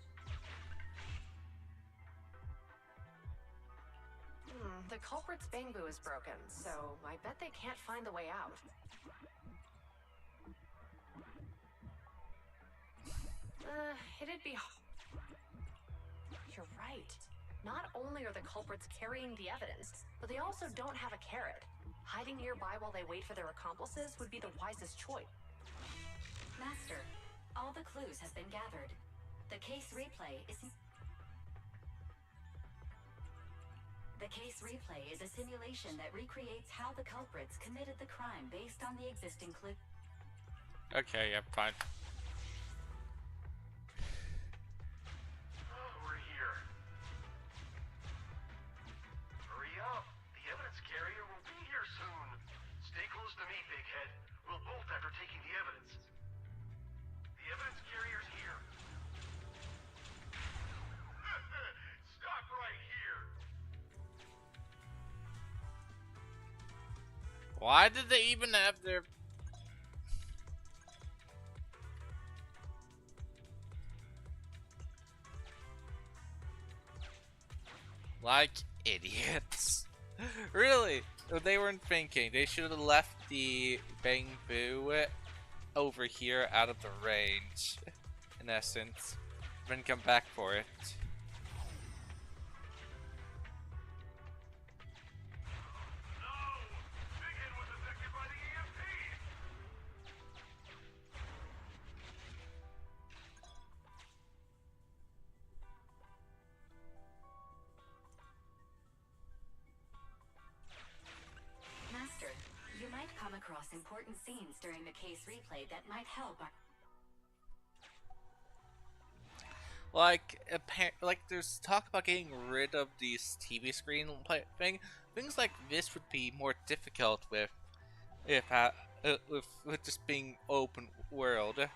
The culprit's bamboo is broken, so I bet they can't find the way out. It'd be... You're right. Not only are the culprits carrying the evidence, but they also don't have a carrot. Hiding nearby while they wait for their accomplices would be the wisest choice. Master, all the clues have been gathered. The case replay is... The case replay is a simulation that recreates how the culprits committed the crime based on the existing clue. Okay, yeah, fine. We're here. Hurry up. The evidence carrier will be here soon. Stay close to me, big head. We'll bolt after taking the evidence. The evidence carrier's here. Stop right here. Why did they even have their... Like idiots. Really? They weren't thinking. They should have left the bamboo over here out of the range, in essence. Then come back for it. Master, you might come across important scenes during the case replay that might help our... Like there's talk about getting rid of these TV screen thing. Things like this would be more difficult with just being open world. A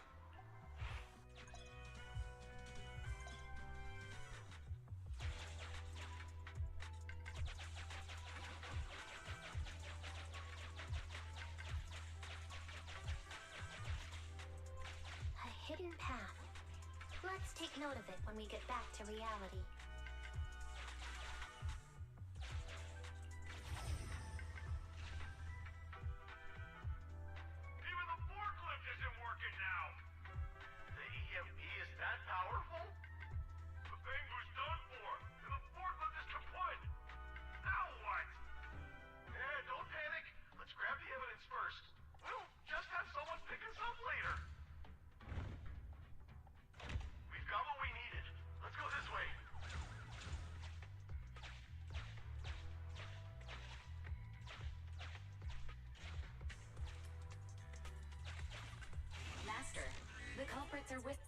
hidden path. Let's take note of it when we get back to reality. Even the forklift isn't working now. The EMP is that powerful? The bamboo's done for, and the forklift is kaput. Now what? Don't panic. Let's grab the evidence first. We'll just have someone pick us up later. We've got what we needed. Let's go this way. Master, the culprits are with...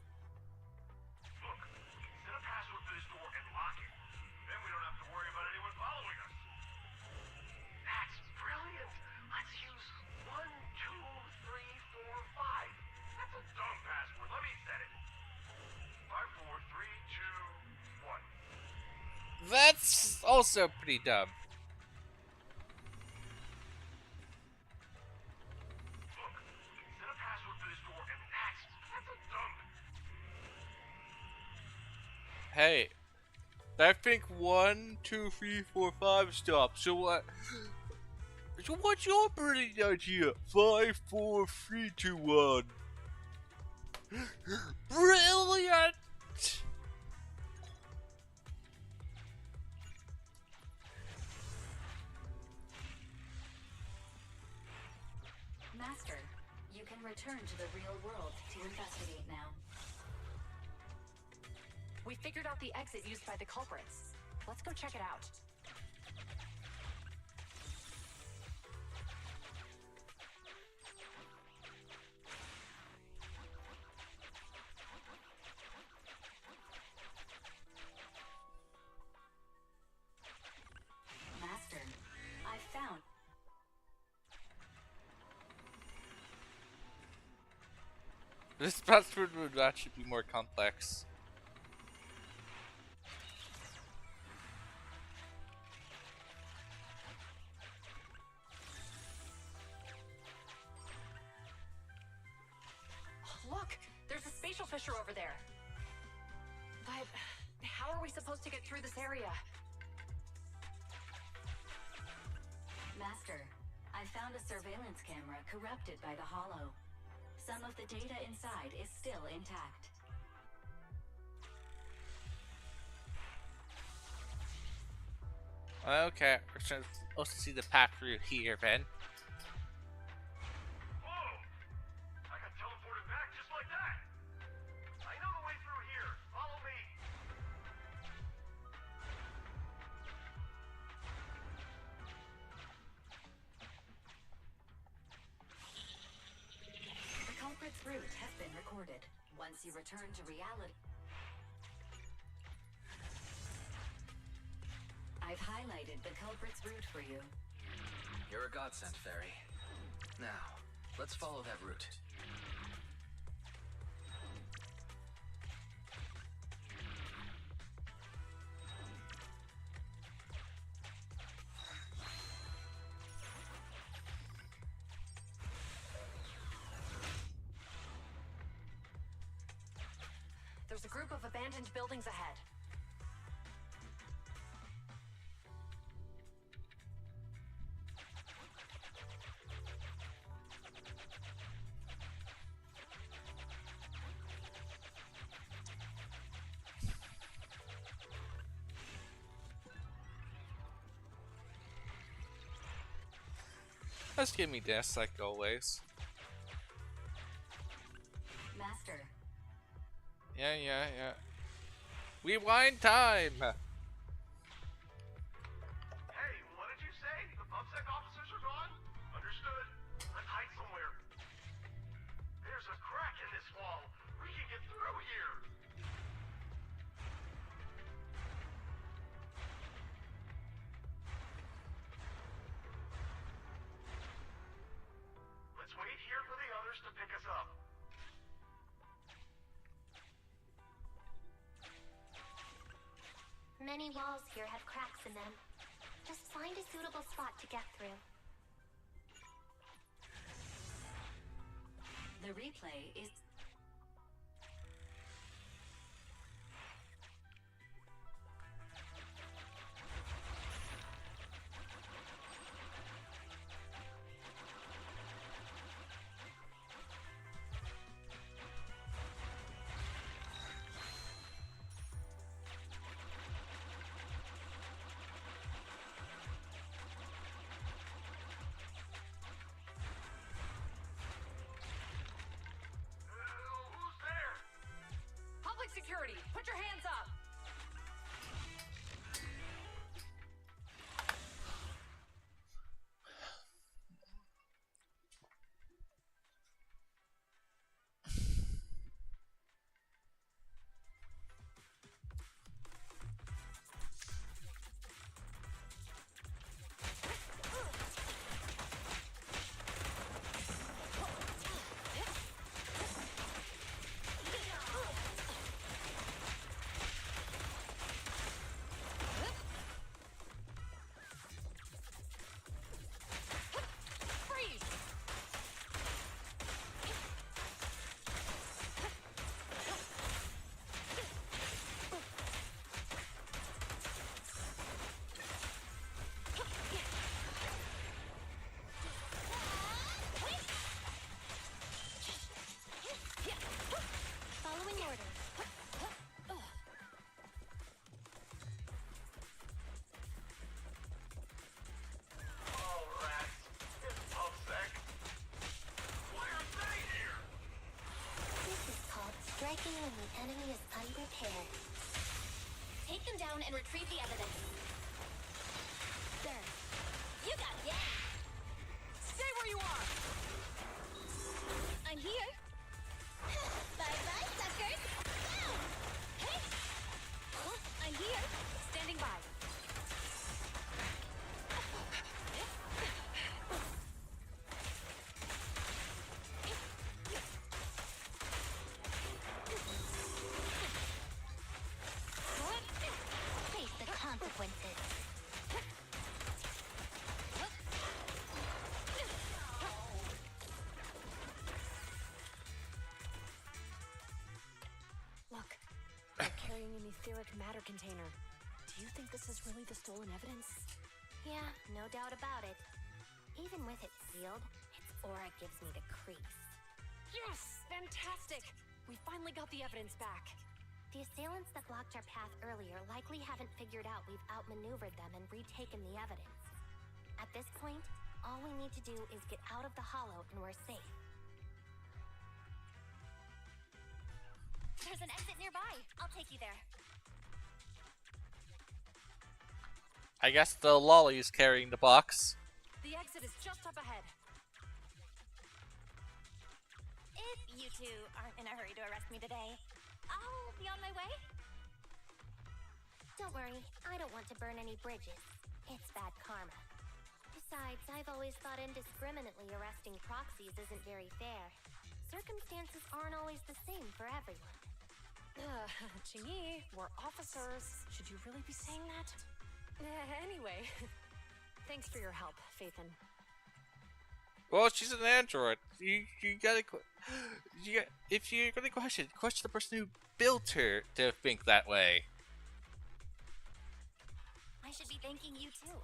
Look, set a password for this door and lock it. Then we don't have to worry about anyone following us. That's brilliant. Let's use 1, 2, 3, 4, 5. That's a dumb password. Let me set it. 5, 4, 3, 2, 1. That's also pretty dumb. Look, set a password for this door and that's a dumb... Hey, I think 1, 2, 3, 4, 5 stop. So what? So what's your brilliant idea? 5, 4, 3, 2, 1. Brilliant! Master, you can return to the real world to investigate now. We figured out the exit used by the culprits. Let's go check it out. Master, I found... This password would actually be more complex. Look, there's a spatial fissure over there. But how are we supposed to get through this area? Master, I found a surveillance camera corrupted by the Hollow. Some of the data inside is still intact. Okay, we're supposed to see the path through here, Ben. Whoa! I got teleported back just like that. I know the way through here. Follow me. The culprit's route has been recorded. Once you return to reality... I've highlighted the culprit's route for you. You're a godsend, Fairy. Now, let's follow that route. There's a group of abandoned buildings ahead. Just give me this, like always. Master, Yeah. Rewind time! Hey, what did you say? The PubSec officers are gone? Understood. Let's hide somewhere. There's a crack in this wall. We can get through here. Let's wait here for the others to pick us up. Many walls here have cracks in them. Just find a suitable spot to get through. the replay is... Who's there? Public security, put your hands up! Following orders. Oh, rats. It's PubSec. Why are they here? This is called striking when the enemy is unprepared. down and retrieve the evidence. There. You got it. Yeah. Stay where you are! I'm here. Bye-bye, suckers. Go! Hey! I'm here. Standing by. Face the consequences. Look, they're carrying an etheric matter container. Do you think this is really the stolen evidence? Yeah, no doubt about it. Even with it sealed, its aura gives me the creeps. Yes! Fantastic! We finally got the evidence back. The assailants that blocked our path earlier likely haven't figured out we've outmaneuvered them and retaken the evidence. At this point, all we need to do is get out of the hollow and we're safe. There's an exit nearby. I'll take you there. I guess the lolly's carrying the box. The exit is just up ahead. If you two aren't in a hurry to arrest me today, I'll be on my way. Don't worry, I don't want to burn any bridges. It's bad karma. Besides, I've always thought indiscriminately arresting proxies isn't very fair. Circumstances aren't always the same for everyone. Chingy, we're officers. Should you really be saying that? Anyway, thanks for your help, Phaethon. Well, she's an android. You gotta if you're gonna question the person who built her to think that way. I should be thanking you too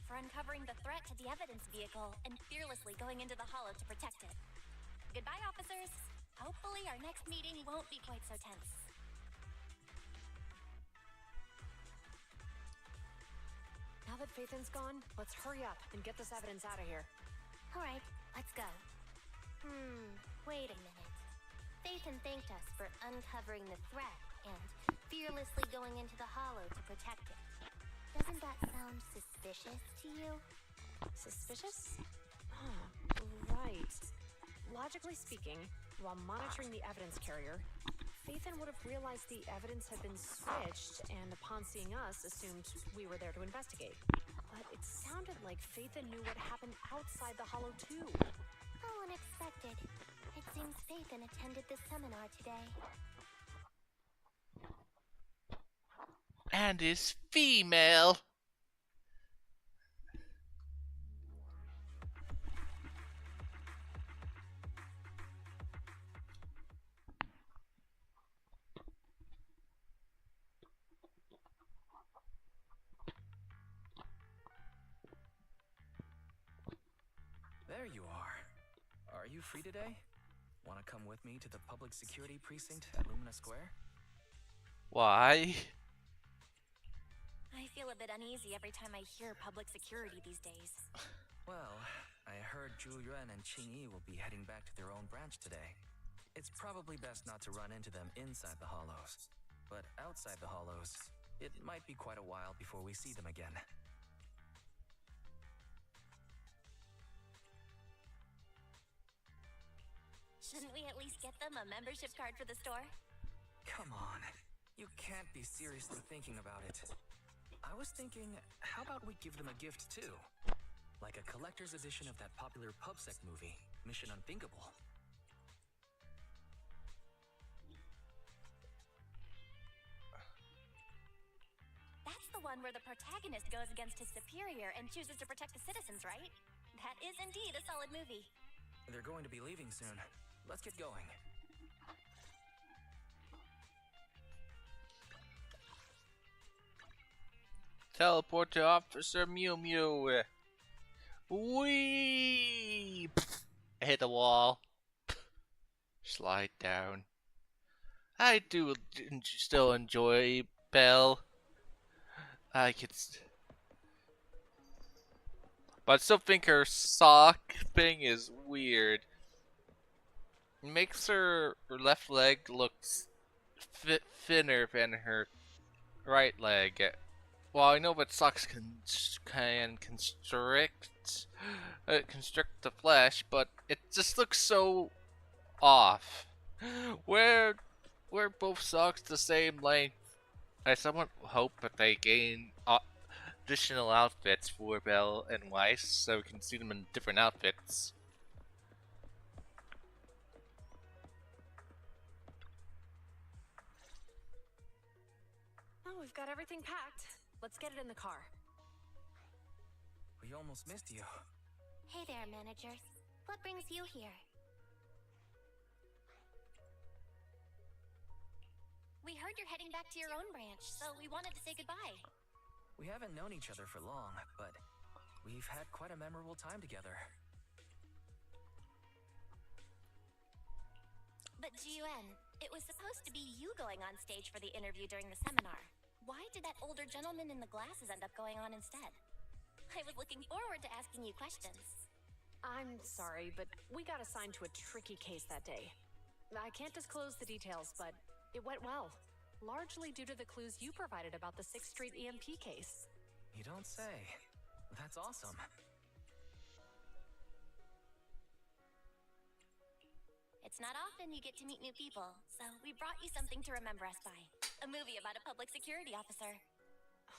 for uncovering the threat to the evidence vehicle and fearlessly going into the hollow to protect it. Goodbye, officers. Hopefully our next meeting won't be quite so tense. Now that Phaethon's gone, let's hurry up and get this evidence out of here. Alright, let's go. Wait a minute. Phaethon thanked us for uncovering the threat and fearlessly going into the hollow to protect it. Doesn't that sound suspicious to you? Suspicious? Right. Logically speaking, while monitoring the evidence carrier, Phaethon would have realized the evidence had been switched and upon seeing us assumed we were there to investigate. But it sounded like Phaethon knew what happened outside the hollow too. How unexpected. It seems Phaethon attended the seminar today. And is female. There you are. Are you free today? Want to come with me to the public security precinct at Lumina Square? Why? I feel a bit uneasy every time I hear public security these days. Well, I heard Zhu Yuan and Qing Yi will be heading back to their own branch today. It's probably best not to run into them inside the hollows. But outside the hollows, it might be quite a while before we see them again. Shouldn't we at least get them a membership card for the store? Come on. You can't be seriously thinking about it. I was thinking, how about we give them a gift too? Like a collector's edition of that popular PubSec movie, Mission Unthinkable. That's the one where the protagonist goes against his superior and chooses to protect the citizens, right? That is indeed a solid movie. They're going to be leaving soon. Let's get going. Teleport to Officer Mew Mew. Whee! I hit the wall. Slide down. I do still enjoy Belle. I could, but I still think her sock thing is weird. It makes her left leg look thinner than her right leg. Well, I know that socks can constrict the flesh, but it just looks so off. Wear both socks the same length. I somewhat hope that they gain additional outfits for Belle and Weiss, so we can see them in different outfits. Oh, we've got everything packed. Let's get it in the car. We almost missed you. Hey there, managers. What brings you here? We heard you're heading back to your own branch, so we wanted to say goodbye. We haven't known each other for long, but we've had quite a memorable time together. But Jiuan, it was supposed to be you going on stage for the interview during the seminar. Why did that older gentleman in the glasses end up going on instead? I was looking forward to asking you questions. I'm sorry, but we got assigned to a tricky case that day. I can't disclose the details, but it went well. Largely due to the clues you provided about the 6th Street EMP case. You don't say. That's awesome. It's not often you get to meet new people, so we brought you something to remember us by. A movie about a public security officer.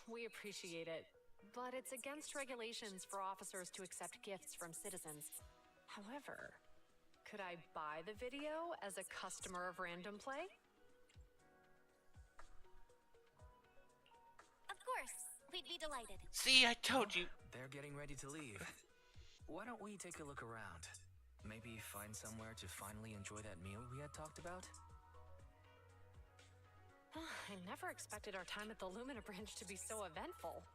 We appreciate it, but it's against regulations for officers to accept gifts from citizens. However, could I buy the video as a customer of Random Play? Of course, we'd be delighted. See, I told you. They're getting ready to leave. Why don't we take a look around? Maybe find somewhere to finally enjoy that meal we had talked about? I never expected our time at the Lumina branch to be so eventful.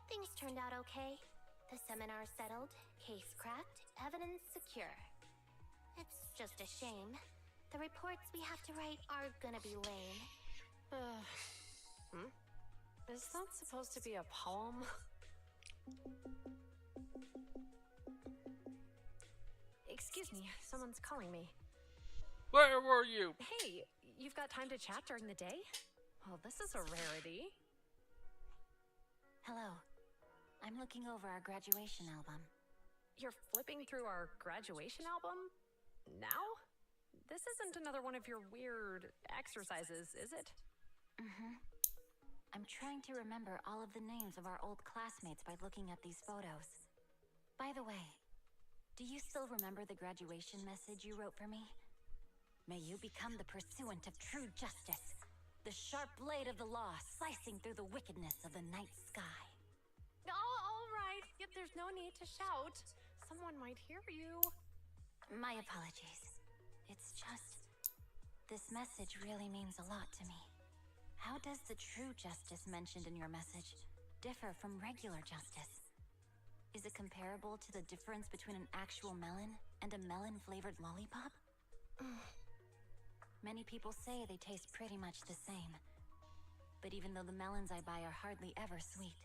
Things turned out okay. The seminar settled, case cracked, evidence secure. It's just a shame. The reports we have to write are gonna be lame. Is that supposed to be a poem? Excuse me, someone's calling me. Where were you? Hey, you've got time to chat during the day? Well, this is a rarity. Hello. I'm looking over our graduation album. You're flipping through our graduation album? Now? This isn't another one of your weird exercises, is it? I'm trying to remember all of the names of our old classmates by looking at these photos. By the way, do you still remember the graduation message you wrote for me? May you become the pursuant of true justice, the sharp blade of the law slicing through the wickedness of the night sky. All right. Yep, there's no need to shout. Someone might hear you. My apologies. It's just, this message really means a lot to me. How does the true justice mentioned in your message differ from regular justice? Is it comparable to the difference between an actual melon and a melon-flavored lollipop? Many people say they taste pretty much the same. But even though the melons I buy are hardly ever sweet,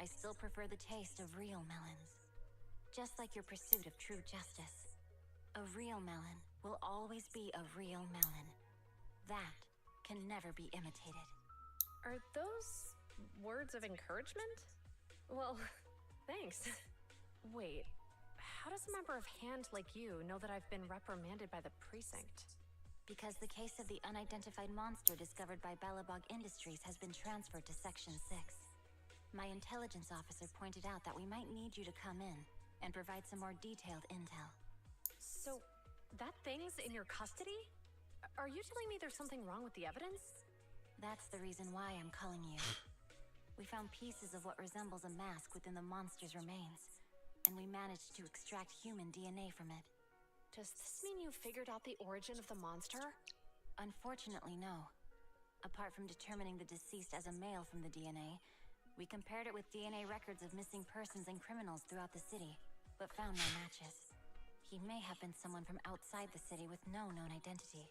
I still prefer the taste of real melons. Just like your pursuit of true justice. A real melon will always be a real melon. That can never be imitated. Are those words of encouragement? Well, thanks. Wait, how does a member of HAND like you know that I've been reprimanded by the precinct? Because the case of the unidentified monster discovered by Bellabog Industries has been transferred to Section 6. My intelligence officer pointed out that we might need you to come in and provide some more detailed intel. So, that thing's in your custody? Are you telling me there's something wrong with the evidence? That's the reason why I'm calling you. We found pieces of what resembles a mask within the monster's remains, and we managed to extract human DNA from it. Does this mean you figured out the origin of the monster? Unfortunately, no. Apart from determining the deceased as a male from the DNA, we compared it with DNA records of missing persons and criminals throughout the city, but found no matches. He may have been someone from outside the city with no known identity.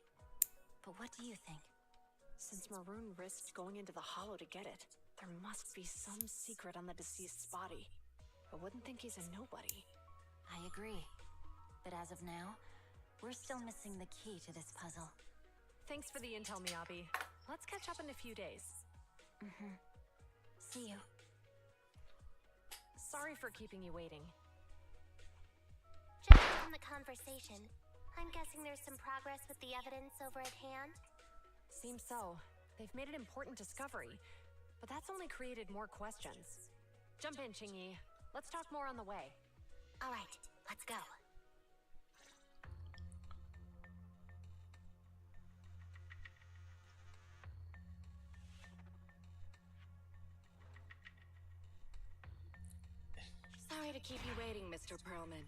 But what do you think? Since Maroon risked going into the Hollow to get it, there must be some secret on the deceased's body. I wouldn't think he's a nobody. I agree. But as of now, we're still missing the key to this puzzle. Thanks for the intel, Miyabi. Let's catch up in a few days. See you. Sorry for keeping you waiting. Judging from the conversation, I'm guessing there's some progress with the evidence over at hand? Seems so. They've made an important discovery, but that's only created more questions. Jump in, Qingyi. Let's talk more on the way. All right, let's go. Sorry to keep you waiting, Mr. Perlman.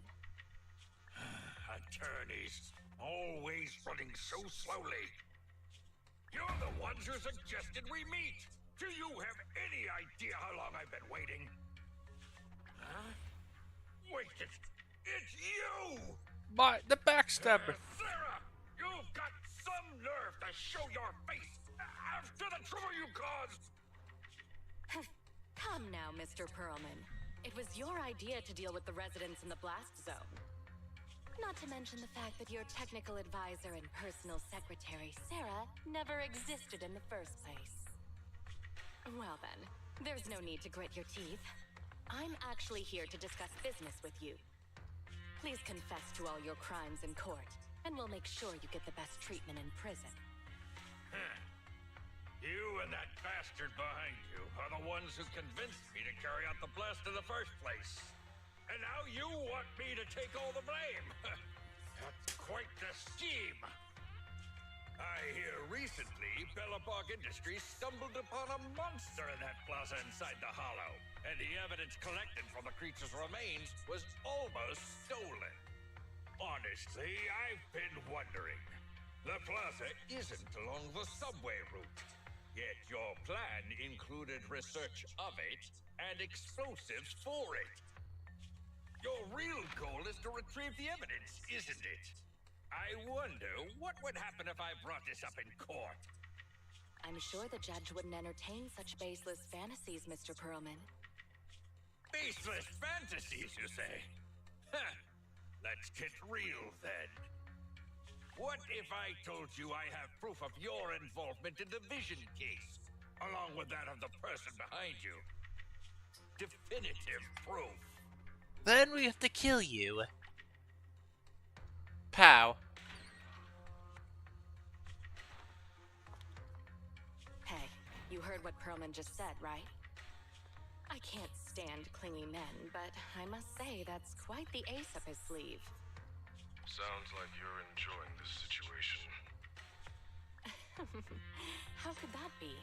Attorneys, always running so slowly. You're the ones who suggested we meet. Do you have any idea how long I've been waiting? Huh? Wait, it's you! The backstabber. Sarah! You've got some nerve to show your face after the trouble you caused! Come now, Mr. Perlman. It was your idea to deal with the residents in the blast zone. Not to mention the fact that your technical advisor and personal secretary, Sarah, never existed in the first place. Well then, there's no need to grit your teeth. I'm actually here to discuss business with you. Please confess to all your crimes in court, and we'll make sure you get the best treatment in prison. You and that bastard behind you are the ones who convinced me to carry out the blast in the first place. And now you want me to take all the blame. That's quite the scheme. I hear recently Bellabog Industries stumbled upon a monster in that plaza inside the hollow, and the evidence collected from the creature's remains was almost stolen. Honestly, I've been wondering. The plaza isn't along the subway route, yet your plan included research of it and explosives for it. Your real goal is to retrieve the evidence, isn't it? I wonder what would happen if I brought this up in court. I'm sure the judge wouldn't entertain such baseless fantasies, Mr. Perlman. Baseless fantasies, you say? Huh. Let's get real then. What if I told you I have proof of your involvement in the Vision case, along with that of the person behind you? Definitive proof. Then we have to kill you. Pow. Hey, you heard what Perlman just said, right? I can't stand clingy men, but I must say that's quite the ace up his sleeve. Sounds like you're enjoying this situation. How could that be?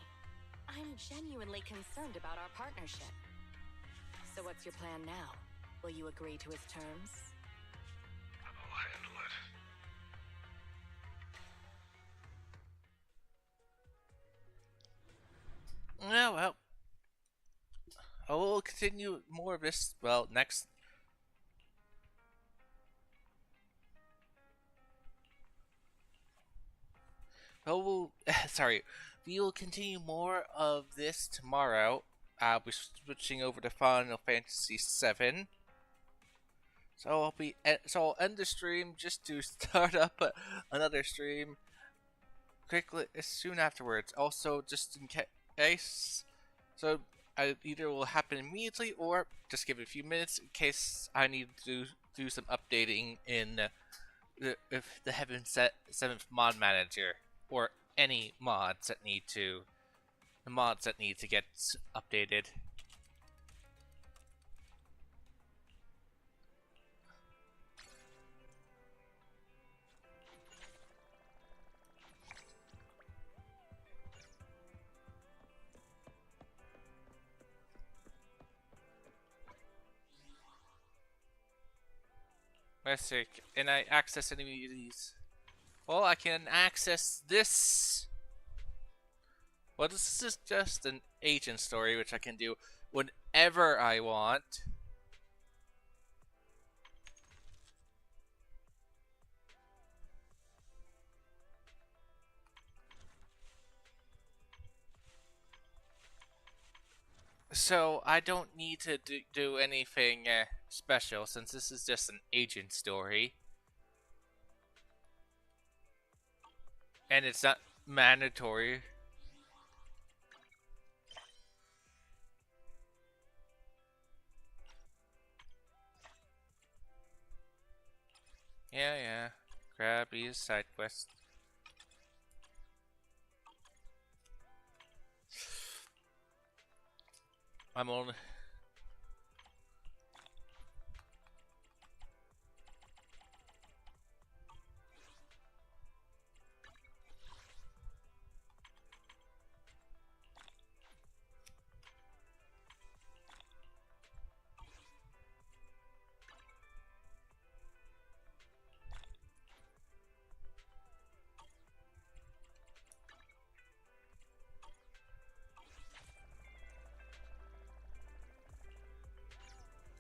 I'm genuinely concerned about our partnership. So what's your plan now? Will you agree to his terms? I'll handle it. Oh, well. I will continue more of this, well, next. Sorry. We will continue more of this tomorrow. I'll be switching over to Final Fantasy VII. So I'll end the stream just to start up another stream quickly soon afterwards. Also, just in case, so either will happen immediately or just give it a few minutes in case I need to do some updating in the Heaven 7th mod manager or any mods that need to get updated. Let's see, can I access any of these? Well, I can access this. Well, this is just an agent story, which I can do whenever I want. So I don't need to do anything special since this is just an agent story. And it's not mandatory. Yeah. Grab these side quests. I'm only.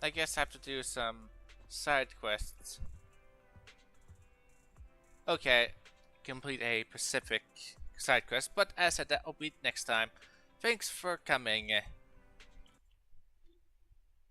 I guess I have to do some side quests. Okay, complete a Pacific side quest, but as I said, that will be next time. Thanks for coming.